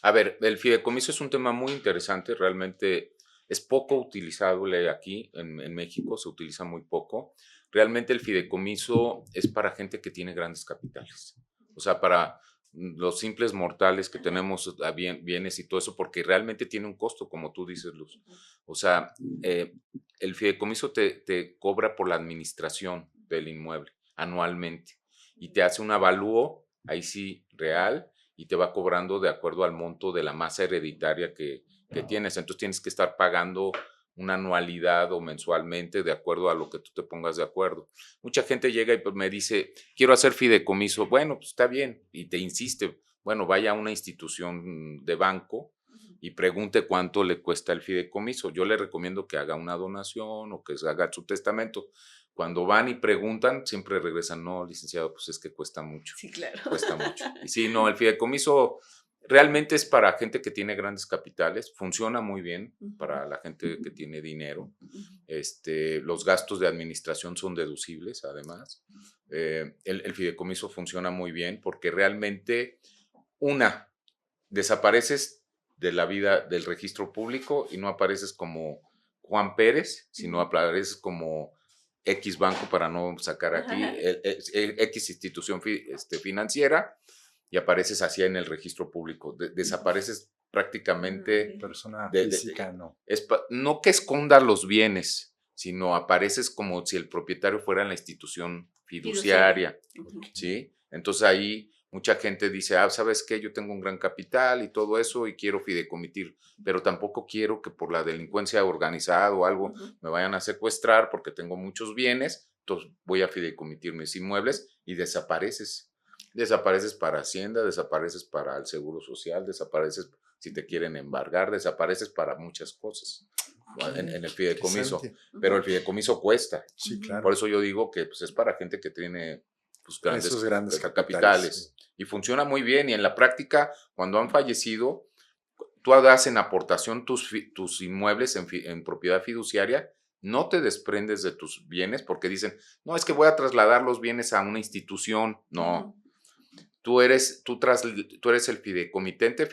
A ver, el fideicomiso es un tema muy interesante, realmente es poco utilizado aquí en México, se utiliza muy poco. Realmente el fideicomiso es para gente que tiene grandes capitales, o sea, para los simples mortales que tenemos bienes y todo eso, porque realmente tiene un costo, como tú dices, Luz. O sea, el fideicomiso te cobra por la administración del inmueble anualmente y te hace un avalúo, ahí sí, real, y te va cobrando de acuerdo al monto de la masa hereditaria que tienes. Entonces tienes que estar pagando una anualidad o mensualmente de acuerdo a lo que tú te pongas de acuerdo. Mucha gente llega y me dice, quiero hacer fideicomiso. Bueno, pues está bien, y te insiste, bueno, vaya a una institución de banco y pregunte cuánto le cuesta el fideicomiso. Yo le recomiendo que haga una donación o que se haga su testamento. Cuando van y preguntan, siempre regresan, no, licenciado, pues es que cuesta mucho. Sí, claro. Cuesta mucho. Y sí, no, el fideicomiso realmente es para gente que tiene grandes capitales, funciona muy bien para la gente que tiene dinero. Los gastos de administración son deducibles, además. El fideicomiso funciona muy bien porque realmente, desapareces de la vida del registro público y no apareces como Juan Pérez, sino apareces como X banco, para no sacar aquí, X institución financiera, y apareces así en el registro público. Desapareces prácticamente. Persona física, no. No que esconda los bienes, sino apareces como si el propietario fuera la institución fiduciaria. ¿Sí? Entonces ahí mucha gente dice, ¿sabes qué? Yo tengo un gran capital y todo eso y quiero fideicomitir, pero tampoco quiero que por la delincuencia organizada o algo me vayan a secuestrar porque tengo muchos bienes, entonces voy a fideicomitir mis inmuebles y desapareces. Desapareces para Hacienda, desapareces para el Seguro Social, desapareces si te quieren embargar, desapareces para muchas cosas en el fideicomiso. Pero el fideicomiso cuesta. Sí, claro. Por eso yo digo que pues, es para gente que tiene pues, grandes capitales. Y funciona muy bien. Y en la práctica, cuando han fallecido, tú das en aportación tus inmuebles en propiedad fiduciaria, no te desprendes de tus bienes porque dicen, no, es que voy a trasladar los bienes a una institución. No. Tú eres el fideicomitente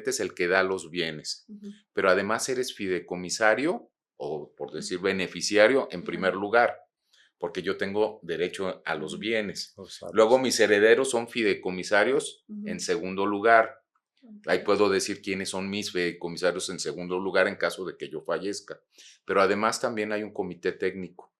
es el que da los bienes, pero además eres fideicomisario o, por decir, beneficiario en primer lugar, porque yo tengo derecho a los bienes. Luego mis herederos son fideicomisarios en segundo lugar. Ahí puedo decir quiénes son mis fideicomisarios en segundo lugar en caso de que yo fallezca. Pero además también hay un comité técnico,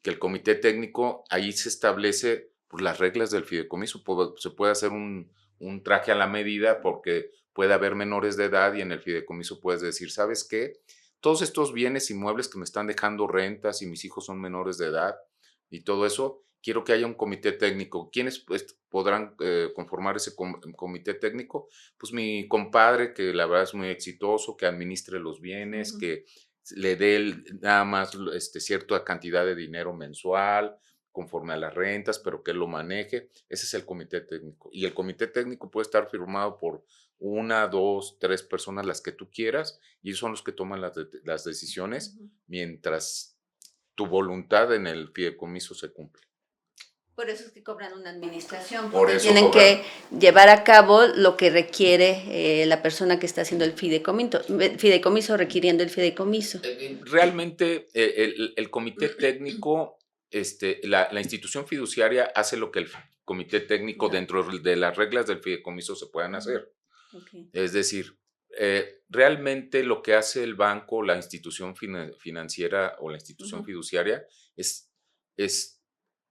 que el comité técnico, ahí se establece las reglas del fideicomiso. Se puede hacer un traje a la medida porque puede haber menores de edad y en el fideicomiso puedes decir, ¿sabes qué? Todos estos bienes inmuebles que me están dejando rentas y mis hijos son menores de edad y todo eso, quiero que haya un comité técnico. ¿Quiénes pues, podrán conformar ese comité técnico? Pues mi compadre, que la verdad es muy exitoso, que administre los bienes, que le dé nada más cierta cantidad de dinero mensual, conforme a las rentas, pero que él lo maneje. Ese es el comité técnico. Y el comité técnico puede estar firmado por 1, 2, 3 personas, las que tú quieras, y ellos son los que toman las decisiones mientras tu voluntad en el fideicomiso se cumple. Por eso es que cobran una administración, Por porque eso tienen cobran. que llevar a cabo lo que requiere la persona que está haciendo el fideicomiso, requiriendo el fideicomiso. Realmente el comité técnico, la institución fiduciaria hace lo que el comité técnico dentro de las reglas del fideicomiso se puedan hacer. Okay. Es decir, realmente lo que hace el banco, la institución financiera o la institución fiduciaria es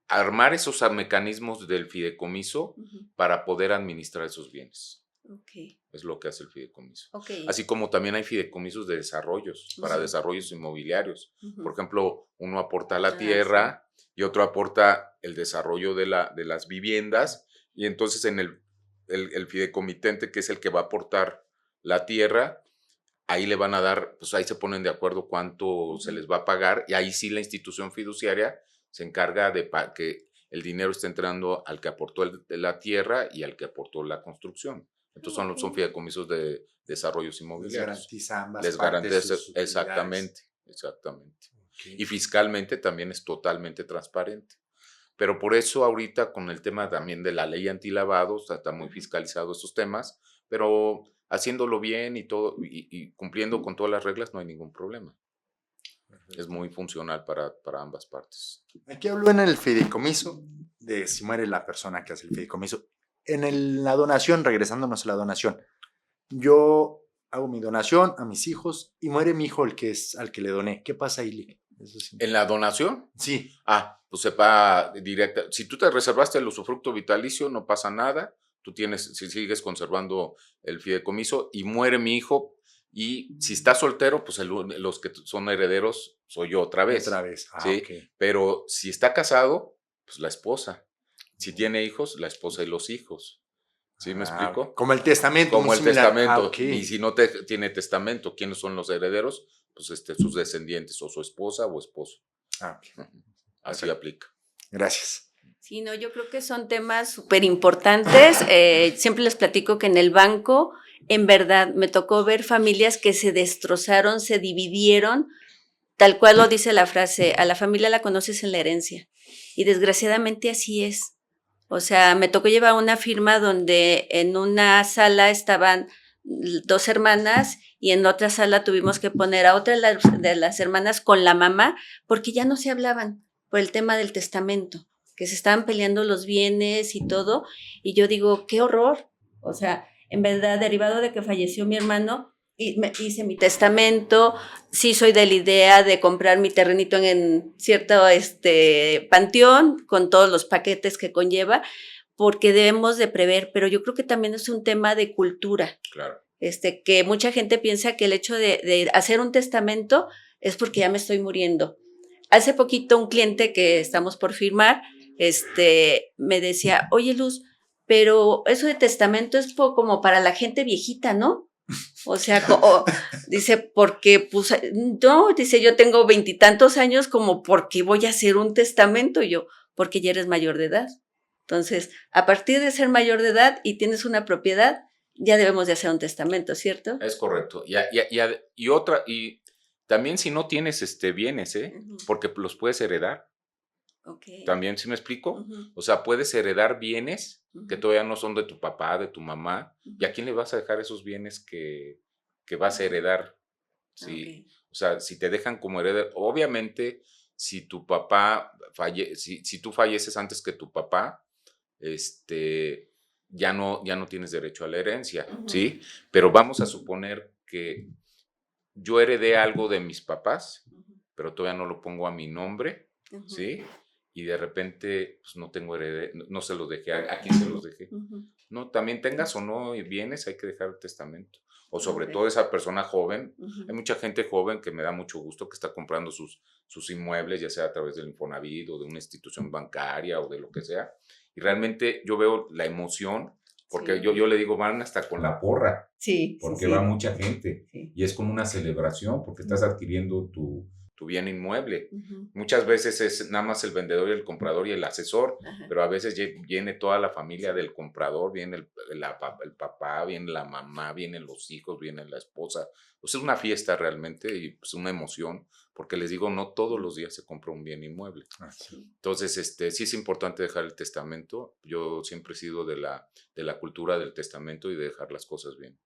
armar esos mecanismos del fideicomiso para poder administrar esos bienes. Okay. Es lo que hace el fideicomiso. Okay. Así como también hay fideicomisos de desarrollos, para desarrollos inmobiliarios. Por ejemplo, uno aporta la tierra y otro aporta el desarrollo de las viviendas, y entonces en el fideicomitente, que es el que va a aportar la tierra, ahí le van a dar, pues ahí se ponen de acuerdo cuánto se les va a pagar, y ahí sí la institución fiduciaria se encarga de que el dinero esté entrando al que aportó la tierra y al que aportó la construcción. Entonces son fideicomisos de desarrollos inmobiliarios. Les garantiza ambas Les partes garantiza, sus exactamente. Okay. Y fiscalmente también es totalmente transparente. Pero por eso ahorita con el tema también de la ley antilavado, está muy fiscalizado estos temas, pero haciéndolo bien y todo y cumpliendo con todas las reglas no hay ningún problema. Es muy funcional para ambas partes. Aquí hablo en el fideicomiso de si muere la persona que hace el fideicomiso. La donación, regresándonos a la donación, yo hago mi donación a mis hijos y muere mi hijo, al que le doné. ¿Qué pasa ahí, Lick? Eso sí. ¿En la donación? Sí. Pues se va directa. Si tú te reservaste el usufructo vitalicio, no pasa nada. Si sigues conservando el fideicomiso y muere mi hijo, y si está soltero, pues los que son herederos soy yo otra vez. Otra vez. ¿sí? Okay. Pero si está casado, pues la esposa. Si tiene hijos, la esposa y los hijos. ¿Sí me explico? Como el testamento. Como el testamento. Okay. Y si no tiene testamento, ¿quiénes son los herederos? Pues sus descendientes, o su esposa o esposo. Okay. Así aplica. Gracias. Sí, no, yo creo que son temas súper importantes. Siempre les platico que en el banco, en verdad, me tocó ver familias que se destrozaron, se dividieron, tal cual lo dice la frase, a la familia la conoces en la herencia. Y desgraciadamente así es. O sea, me tocó llevar una firma donde en una sala estaban 2 hermanas y en otra sala tuvimos que poner a otra de las hermanas con la mamá porque ya no se hablaban por el tema del testamento, que se estaban peleando los bienes y todo. Y yo digo, qué horror. O sea, en verdad, derivado de que falleció mi hermano, hice mi testamento. Sí soy de la idea de comprar mi terrenito en cierto panteón con todos los paquetes que conlleva, porque debemos de prever, pero yo creo que también es un tema de cultura. Claro. Que mucha gente piensa que el hecho de hacer un testamento es porque ya me estoy muriendo. Hace poquito un cliente que estamos por firmar, me decía, oye Luz, pero eso de testamento es como para la gente viejita, ¿no? O sea, dice, porque, pues, no, dice, yo tengo 20 y tantos años, como, ¿por qué voy a hacer un testamento? Y yo, porque ya eres mayor de edad. Entonces, a partir de ser mayor de edad y tienes una propiedad, ya debemos de hacer un testamento, ¿cierto? Es correcto. Y también si no tienes bienes, porque los puedes heredar. Okay. También, ¿sí me explico? O sea, puedes heredar bienes que todavía no son de tu papá, de tu mamá. ¿Y a quién le vas a dejar esos bienes que vas a heredar? Sí. O sea, si te dejan como heredero, obviamente, si tu papá si tú falleces antes que tu papá, ya no tienes derecho a la herencia, ¿sí? Pero vamos a suponer que yo heredé algo de mis papás, pero todavía no lo pongo a mi nombre, ¿sí? y de repente pues, no tengo no se los dejé, ¿a quién se los dejé? No, también tengas o no bienes, hay que dejar el testamento. O sobre todo esa persona joven, hay mucha gente joven que me da mucho gusto que está comprando sus inmuebles, ya sea a través del Infonavit o de una institución bancaria o de lo que sea, y realmente yo veo la emoción, porque yo le digo, van hasta con la porra, porque va mucha gente, y es como una celebración, porque estás adquiriendo tu bien inmueble. Muchas veces es nada más el vendedor y el comprador y el asesor, pero a veces viene toda la familia del comprador, viene el papá, viene la mamá, vienen los hijos, viene la esposa. Pues es una fiesta realmente y pues una emoción, porque les digo, no todos los días se compra un bien inmueble. Entonces, sí es importante dejar el testamento. Yo siempre he sido de la cultura del testamento y de dejar las cosas bien.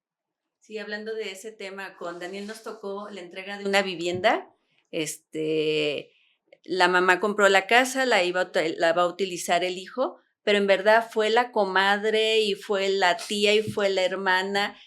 Sí, hablando de ese tema, con Daniel nos tocó la entrega de una vivienda. La mamá compró la casa, la va a utilizar el hijo, pero en verdad fue la comadre y fue la tía y fue la hermana.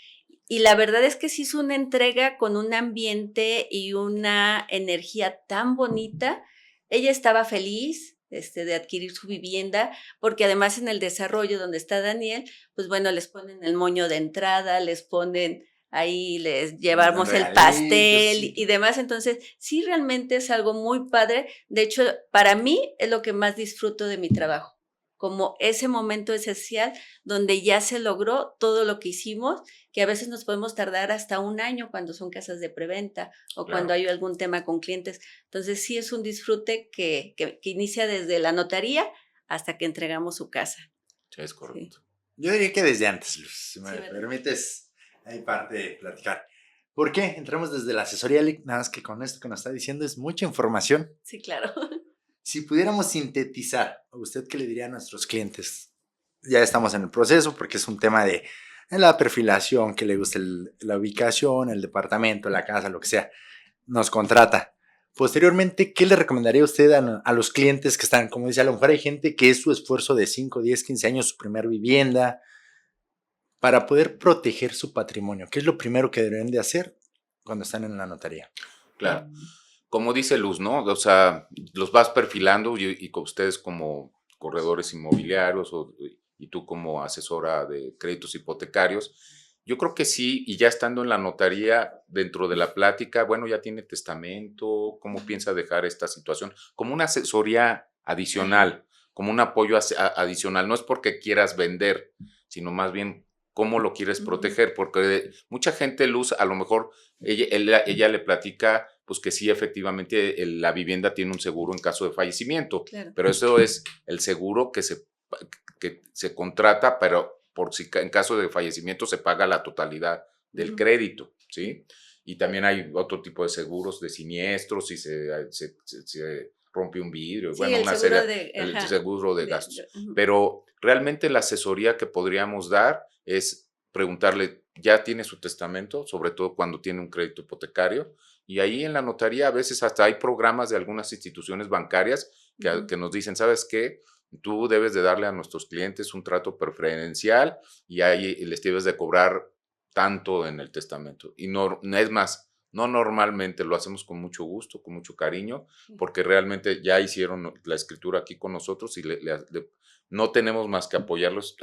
Y la verdad es que se hizo una entrega con un ambiente y una energía tan bonita. Ella estaba feliz de adquirir su vivienda, porque además en el desarrollo donde está Daniel, pues bueno, les ponen el moño de entrada, les ponen ahí, les llevamos el pastel y demás. Entonces, sí, realmente es algo muy padre. De hecho, para mí es lo que más disfruto de mi trabajo, como ese momento esencial donde ya se logró todo lo que hicimos, que a veces nos podemos tardar hasta un año cuando son casas de preventa o cuando hay algún tema con clientes. Entonces, sí es un disfrute que inicia desde la notaría hasta que entregamos su casa. Sí, es correcto. Sí. Yo diría que desde antes, Luz, si me permites, hay parte de platicar. ¿Por qué? Entramos desde la asesoría, nada más que con esto que nos está diciendo es mucha información. Sí, claro. Si pudiéramos sintetizar, ¿usted qué le diría a nuestros clientes? Ya estamos en el proceso porque es un tema de la perfilación, que le guste la ubicación, el departamento, la casa, lo que sea. Nos contrata. Posteriormente, ¿qué le recomendaría usted a los clientes que están? Como dice, a lo mejor hay gente que es su esfuerzo de 5, 10, 15 años, su primer vivienda, para poder proteger su patrimonio. ¿Qué es lo primero que deben de hacer cuando están en la notaría? Claro. Como dice Luz, ¿no? O sea, los vas perfilando y con ustedes como corredores inmobiliarios y tú como asesora de créditos hipotecarios. Yo creo que sí, y ya estando en la notaría, dentro de la plática, bueno, ya tiene testamento, ¿cómo piensa dejar esta situación? Como una asesoría adicional, como un apoyo adicional. No es porque quieras vender, sino más bien cómo lo quieres proteger, porque mucha gente, Luz, a lo mejor ella le platica pues que sí, efectivamente, la vivienda tiene un seguro en caso de fallecimiento, pero eso es el seguro que se contrata, pero por si en caso de fallecimiento se paga la totalidad del crédito, ¿sí? Y también hay otro tipo de seguros de siniestros, si se rompe un vidrio, sí, bueno, el una seguro serie, el seguro de gastos. Pero realmente la asesoría que podríamos dar es preguntarle, ¿ya tiene su testamento? Sobre todo cuando tiene un crédito hipotecario. Y ahí en la notaría a veces hasta hay programas de algunas instituciones bancarias que nos dicen, ¿sabes qué? Tú debes de darle a nuestros clientes un trato preferencial y ahí les debes de cobrar tanto en el testamento. Y no es más, no normalmente, lo hacemos con mucho gusto, con mucho cariño, porque realmente ya hicieron la escritura aquí con nosotros y no tenemos más que apoyarlos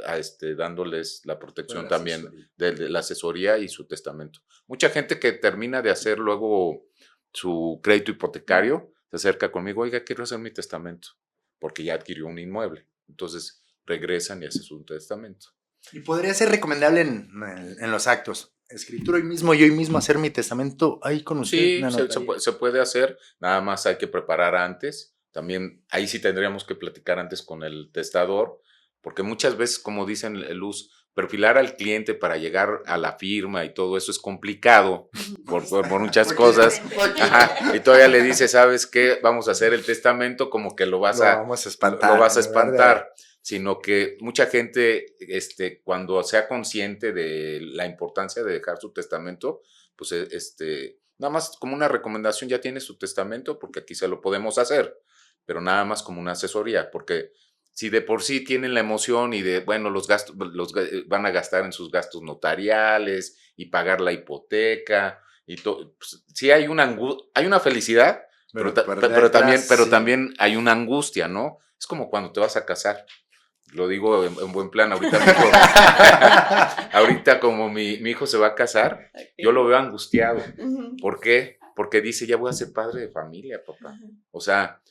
dándoles la protección también de la asesoría y su testamento. Mucha gente que termina de hacer luego su crédito hipotecario se acerca conmigo, oiga, quiero hacer mi testamento, porque ya adquirió un inmueble. Entonces regresan y hacen su testamento. Y podría ser recomendable en los actos. Escritura yo hoy mismo hacer mi testamento ahí con usted. Sí, se puede hacer, nada más hay que preparar antes. También ahí sí tendríamos que platicar antes con el testador, porque muchas veces, como dicen Luz, perfilar al cliente para llegar a la firma y todo eso es complicado por muchas cosas. Ajá, y todavía le dice, ¿sabes qué? Vamos a hacer el testamento como que lo vas a espantar. Sino que mucha gente, cuando sea consciente de la importancia de dejar su testamento, pues, nada más como una recomendación, ya tiene su testamento, porque aquí se lo podemos hacer, pero nada más como una asesoría, porque si de por sí tienen la emoción y bueno, los gastos, van a gastar en sus gastos notariales y pagar la hipoteca, y pues, sí hay una felicidad, pero también hay una angustia, ¿no? Es como cuando te vas a casar. Lo digo en buen plan, ahorita, ahorita como mi hijo se va a casar, yo lo veo angustiado. ¿Por qué? Porque dice, ya voy a ser padre de familia, papá. O sea,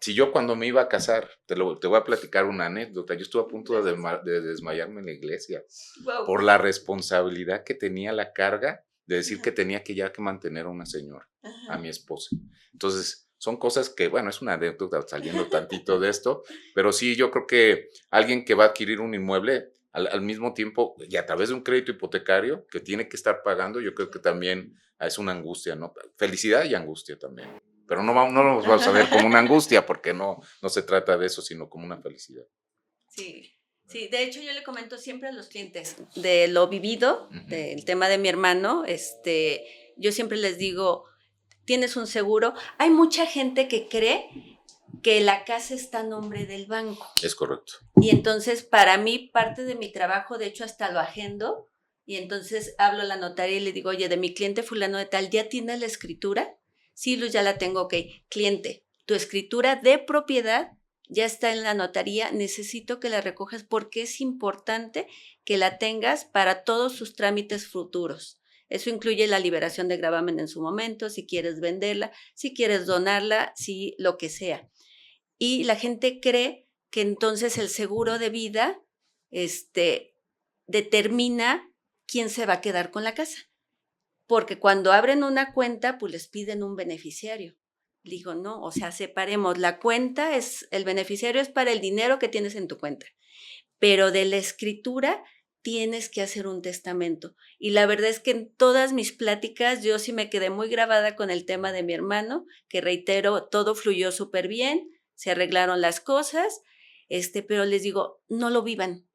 si yo cuando me iba a casar, te voy a platicar una anécdota, yo estuve a punto de desmayarme en la iglesia por la responsabilidad que tenía, la carga de decir que tenía que ya que mantener a una señora, a mi esposa. Entonces, son cosas que, bueno, es una anécdota saliendo tantito de esto, pero sí, yo creo que alguien que va a adquirir un inmueble al mismo tiempo y a través de un crédito hipotecario que tiene que estar pagando, yo creo que también es una angustia, ¿no? Felicidad y angustia también. Pero no nos vamos a ver como una angustia porque no se trata de eso, sino como una felicidad. Sí. Sí, de hecho yo le comento siempre a los clientes de lo vivido, del tema de mi hermano, yo siempre les digo, tienes un seguro. Hay mucha gente que cree que la casa está a nombre del banco. Es correcto. Y entonces para mí parte de mi trabajo, de hecho hasta lo agendo, y entonces hablo a la notaria y le digo, oye, de mi cliente fulano de tal, ¿ya tienes la escritura? Sí, Luz, ya la tengo, ok. Cliente, tu escritura de propiedad ya está en la notaría, necesito que la recojas porque es importante que la tengas para todos sus trámites futuros. Eso incluye la liberación de gravamen en su momento, si quieres venderla, si quieres donarla, si lo que sea. Y la gente cree que entonces el seguro de vida determina quién se va a quedar con la casa. Porque cuando abren una cuenta, pues les piden un beneficiario. Digo, no, o sea, separemos. La cuenta el beneficiario es para el dinero que tienes en tu cuenta. Pero de la escritura tienes que hacer un testamento. Y la verdad es que en todas mis pláticas yo sí me quedé muy grabada con el tema de mi hermano, que reitero, todo fluyó súper bien, se arreglaron las cosas, pero les digo, no lo vivan,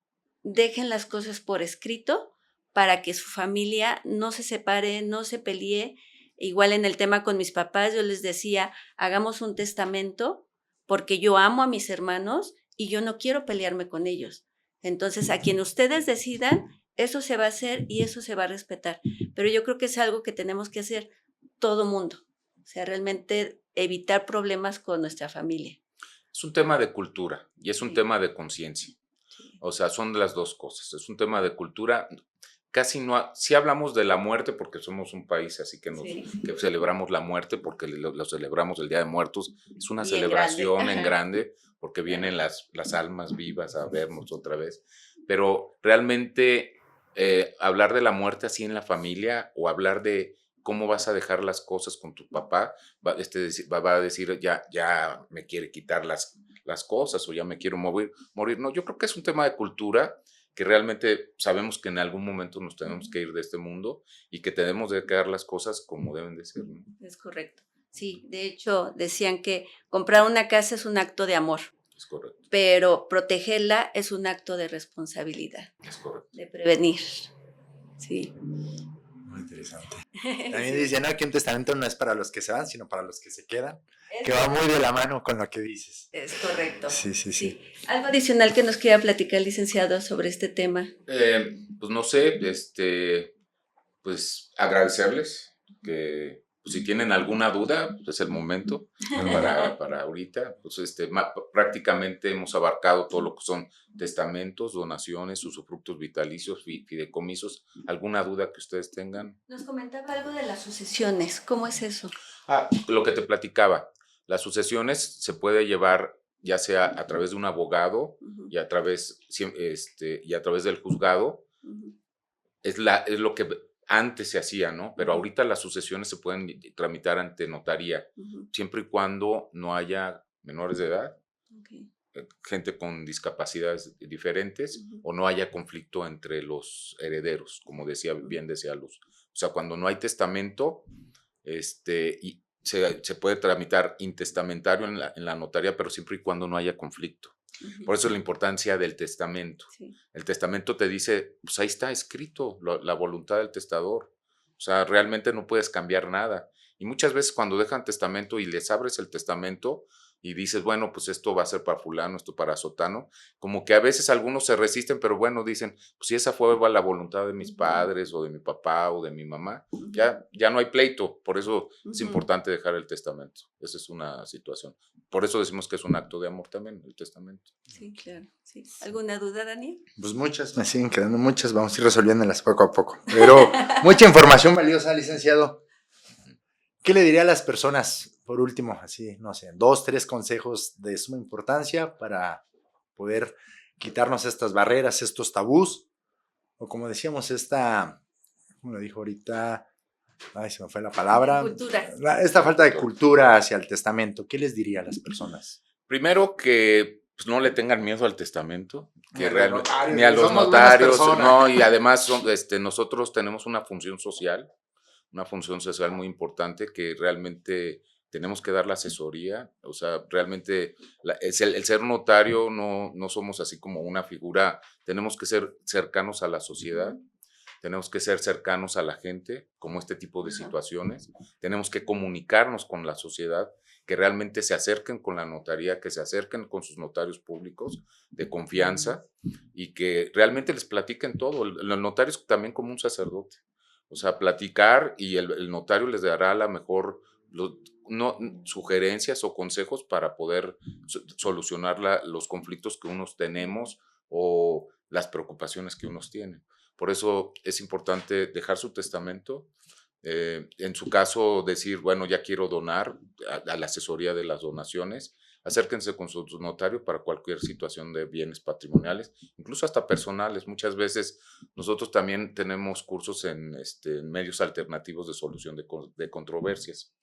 dejen las cosas por escrito para que su familia no se separe, no se pelee. Igual en el tema con mis papás, yo les decía, hagamos un testamento porque yo amo a mis hermanos y yo no quiero pelearme con ellos. Entonces, a quien ustedes decidan, eso se va a hacer y eso se va a respetar. Pero yo creo que es algo que tenemos que hacer todo mundo. O sea, realmente evitar problemas con nuestra familia. Es un tema de cultura y es un tema de conciencia. O sea, son las dos cosas. Es un tema de cultura. Casi no, sí hablamos de la muerte porque somos un país así que, que celebramos la muerte porque lo celebramos el Día de Muertos. Es una celebración en grande porque vienen las almas vivas a vernos otra vez. Pero realmente hablar de la muerte así en la familia o hablar de cómo vas a dejar las cosas con tu papá, va a decir ya me quiere quitar las cosas o ya me quiero morir. No, yo creo que es un tema de cultura que realmente sabemos que en algún momento nos tenemos que ir de este mundo y que tenemos de quedar las cosas como deben de ser, ¿no? Es correcto. Sí, de hecho decían que comprar una casa es un acto de amor. Es correcto. Pero protegerla es un acto de responsabilidad. Es correcto. De prevenir. Sí. Muy interesante. También dicen, ¿no?, que un testamento no es para los que se van, sino para los que se quedan. Que va muy de la mano con lo que dices. Es correcto. Sí. ¿Algo adicional que nos quiera platicar, licenciado, sobre este tema? Pues no sé, pues agradecerles que pues, si tienen alguna duda, pues es el momento para ahorita. Pues prácticamente hemos abarcado todo lo que son testamentos, donaciones, usufructos vitalicios, fideicomisos. ¿Alguna duda que ustedes tengan? Nos comentaba algo de las sucesiones. ¿Cómo es eso? Lo que te platicaba. Las sucesiones se puede llevar ya sea a través de un abogado y a través del juzgado. Es lo que antes se hacía, ¿no? Pero ahorita las sucesiones se pueden tramitar ante notaría, siempre y cuando no haya menores de edad, gente con discapacidades diferentes, o no haya conflicto entre los herederos, como bien decía Luz. O sea, cuando no hay testamento, y se puede tramitar intestamentario en la notaría, pero siempre y cuando no haya conflicto. Por eso la importancia del testamento. Sí. El testamento te dice, pues ahí está escrito la voluntad del testador. O sea, realmente no puedes cambiar nada. Y muchas veces cuando dejan testamento y les abres el testamento, y dices, bueno, pues esto va a ser para fulano, esto para sotano, como que a veces algunos se resisten, pero bueno, dicen, pues si esa fue la voluntad de mis padres o de mi papá o de mi mamá, ya no hay pleito, por eso es importante dejar el testamento. Esa es una situación. Por eso decimos que es un acto de amor también, el testamento. Sí, claro. Sí. ¿Alguna duda, Dani? Pues muchas, me siguen quedando muchas, vamos a ir resolviéndolas poco a poco. Pero mucha información valiosa, licenciado. ¿Qué le diría a las personas, por último, así, no sé, 2, 3 consejos de suma importancia para poder quitarnos estas barreras, estos tabús? O como decíamos, como lo dijo ahorita, ay, se me fue la palabra. Cultura. Esta falta de cultura hacia el testamento, ¿qué les diría a las personas? Primero que pues, no le tengan miedo al testamento, que realmente ni a somos los buenas notarios, personas. no, y además nosotros tenemos una función social muy importante que realmente tenemos que dar la asesoría, o sea, realmente el ser notario no somos así como una figura, tenemos que ser cercanos a la sociedad, tenemos que ser cercanos a la gente, como este tipo de situaciones, tenemos que comunicarnos con la sociedad, que realmente se acerquen con la notaría, que se acerquen con sus notarios públicos de confianza y que realmente les platiquen todo. El notario es también como un sacerdote. O sea, platicar y el notario les dará a lo mejor sugerencias o consejos para poder solucionar los conflictos que unos tenemos o las preocupaciones que unos tienen. Por eso es importante dejar su testamento. En su caso, decir, bueno, ya quiero donar a la asesoría de las donaciones. Acérquense con su notario para cualquier situación de bienes patrimoniales, incluso hasta personales. Muchas veces nosotros también tenemos cursos en medios alternativos de solución de controversias,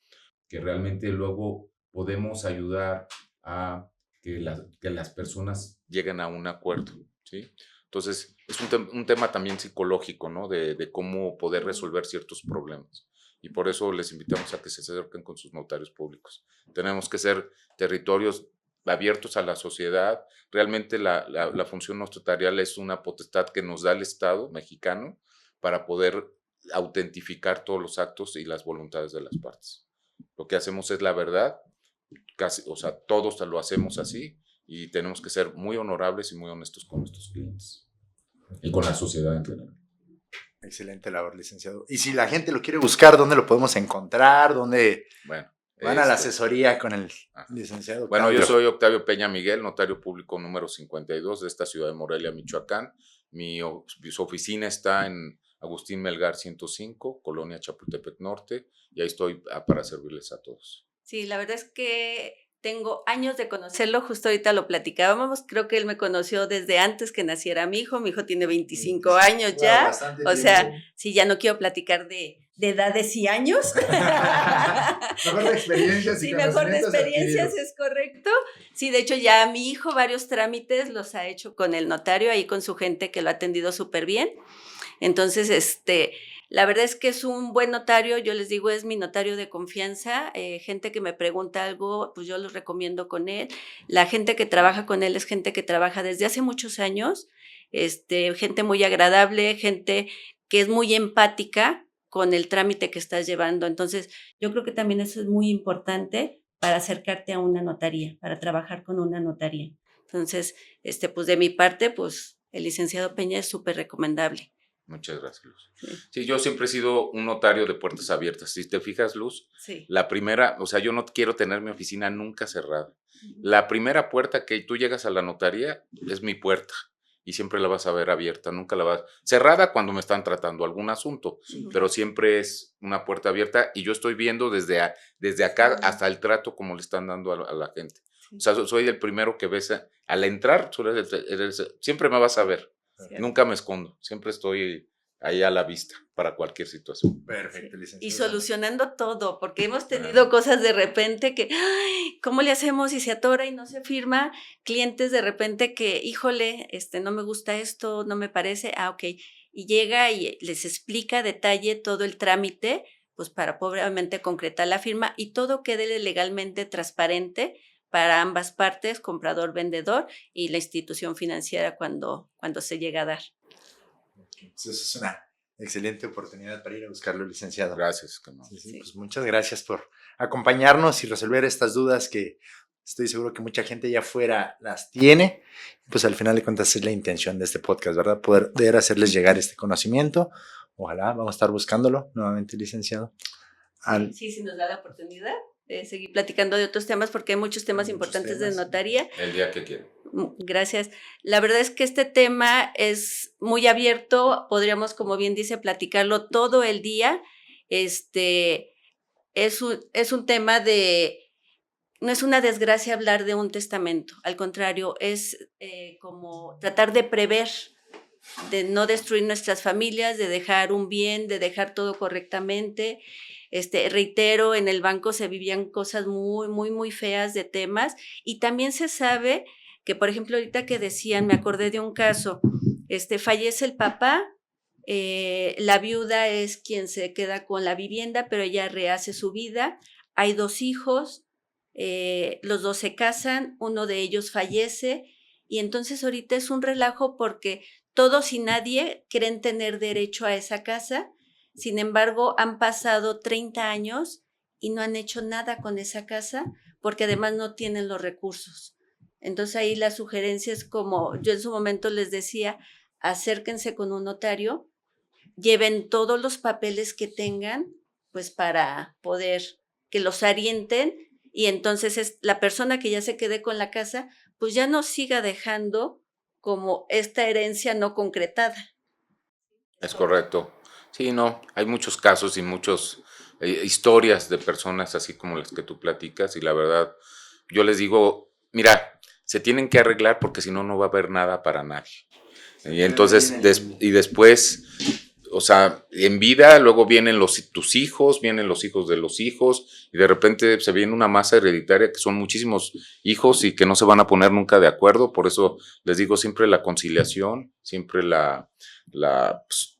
que realmente luego podemos ayudar a que las personas lleguen a un acuerdo, ¿sí? Entonces, es un tema también psicológico, ¿no? De cómo poder resolver ciertos problemas. Y por eso les invitamos a que se acerquen con sus notarios públicos. Tenemos que ser territorios abiertos a la sociedad. Realmente la función notarial es una potestad que nos da el Estado mexicano para poder autentificar todos los actos y las voluntades de las partes. Lo que hacemos es la verdad, casi, o sea, todos lo hacemos así y tenemos que ser muy honorables y muy honestos con nuestros clientes y con la sociedad en general. Excelente labor, licenciado. Y si la gente lo quiere buscar, ¿dónde lo podemos encontrar? ¿Dónde bueno, van a la asesoría con el licenciado Octavio? Bueno, yo soy Octavio Peña Miguel, notario público número 52 de esta ciudad de Morelia, Michoacán. Su oficina está en Agustín Melgar 105, Colonia Chapultepec Norte, y ahí estoy para servirles a todos. Sí, la verdad es que tengo años de conocerlo, justo ahorita lo platicábamos, creo que él me conoció desde antes que naciera mi hijo tiene 25 años ya, o sea, sí, ya no quiero platicar de edades y años. Mejor de experiencias y sí, mejor de experiencias, es correcto. Sí, de hecho ya mi hijo varios trámites los ha hecho con el notario, ahí con su gente que lo ha atendido súper bien. Entonces, la verdad es que es un buen notario, yo les digo, es mi notario de confianza, gente que me pregunta algo, pues yo los recomiendo con él. La gente que trabaja con él es gente que trabaja desde hace muchos años, gente muy agradable, gente que es muy empática con el trámite que estás llevando. Entonces, yo creo que también eso es muy importante para acercarte a una notaría, para trabajar con una notaría. Entonces, pues de mi parte, pues el licenciado Peña es súper recomendable. Muchas gracias, Luz. Sí, yo siempre he sido un notario de puertas abiertas. Si te fijas, Luz, sí. La primera, o sea, yo no quiero tener mi oficina nunca cerrada. La primera puerta que tú llegas a la notaría es mi puerta y siempre la vas a ver abierta, nunca la vas cerrada cuando me están tratando algún asunto, pero siempre es una puerta abierta y yo estoy viendo desde acá hasta el trato como le están dando a la gente. O sea, soy el primero que ves al entrar, siempre me vas a ver. Cierto. Nunca me escondo, siempre estoy ahí a la vista para cualquier situación. Perfecto, licenciado. Y solucionando todo, porque hemos tenido cosas de repente que, ay, ¿cómo le hacemos si se atora y no se firma? Clientes de repente que, híjole, no me gusta esto, no me parece, ok. Y llega y les explica a detalle todo el trámite, pues para obviamente concretar la firma y todo quede legalmente transparente para ambas partes, comprador, vendedor y la institución financiera cuando se llega a dar. Entonces es una excelente oportunidad para ir a buscarlo, licenciado. Gracias. Sí. Pues muchas gracias por acompañarnos y resolver estas dudas que Estoy seguro que mucha gente allá afuera las tiene. Pues al final de cuentas es la intención de este podcast, ¿verdad? Poder hacerles llegar este conocimiento. Ojalá, vamos a estar buscándolo nuevamente, licenciado. Sí, nos da la oportunidad de seguir platicando de otros temas porque hay muchos temas importantes de notaría. El día que quieran. Gracias. La verdad es que este tema es muy abierto, podríamos, como bien dice, platicarlo todo el día. Es un tema no es una desgracia hablar de un testamento, al contrario, es como tratar de prever, de no destruir nuestras familias, de dejar un bien, de dejar todo correctamente. Reitero, en el banco se vivían cosas muy, muy, muy feas de temas y también se sabe que, por ejemplo, ahorita que decían, me acordé de un caso, fallece el papá, la viuda es quien se queda con la vivienda, pero ella rehace su vida, hay 2 hijos, los 2 se casan, uno de ellos fallece y entonces ahorita es un relajo porque todos y nadie creen tener derecho a esa casa. Sin embargo, han pasado 30 años y no han hecho nada con esa casa porque además no tienen los recursos. Entonces ahí la sugerencia es como yo en su momento les decía, acérquense con un notario, lleven todos los papeles que tengan, pues para poder que los orienten y entonces la persona que ya se quede con la casa, pues ya no siga dejando como esta herencia no concretada. Es correcto. Sí, no, hay muchos casos y muchas historias de personas así como las que tú platicas y la verdad, yo les digo, mira, se tienen que arreglar porque si no, no va a haber nada para nadie. Y entonces, después, o sea, en vida, luego vienen tus hijos, vienen los hijos de los hijos, y de repente se viene una masa hereditaria que son muchísimos hijos y que no se van a poner nunca de acuerdo. Por eso les digo siempre la conciliación, siempre pues,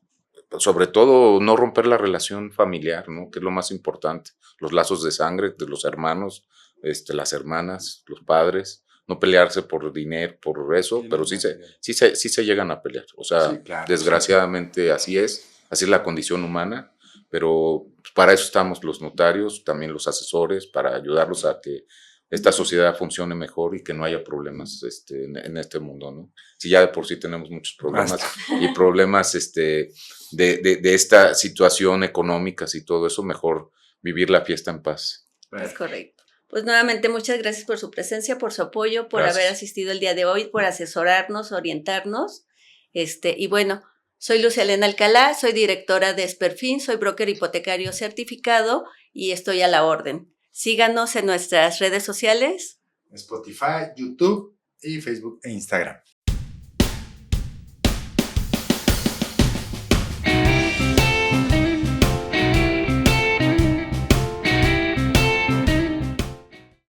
sobre todo no romper la relación familiar, ¿no? Que es lo más importante. Los lazos de sangre de los hermanos, las hermanas, los padres. No pelearse por dinero, por eso, pero sí se llegan a pelear. O sea, sí, claro, desgraciadamente así es la condición humana, pero para eso estamos los notarios, también los asesores, para ayudarlos a que esta sociedad funcione mejor y que no haya problemas en este mundo, ¿no? Si ya de por sí tenemos muchos problemas y problemas de esta situación económica y todo eso, mejor vivir la fiesta en paz. Es correcto. Pues nuevamente muchas gracias por su presencia, por su apoyo, por haber asistido el día de hoy, por asesorarnos, orientarnos. Y bueno, soy Lucia Elena Alcalá, soy directora de Esperfin, soy broker hipotecario certificado y estoy a la orden. Síganos en nuestras redes sociales. Spotify, YouTube y Facebook e Instagram.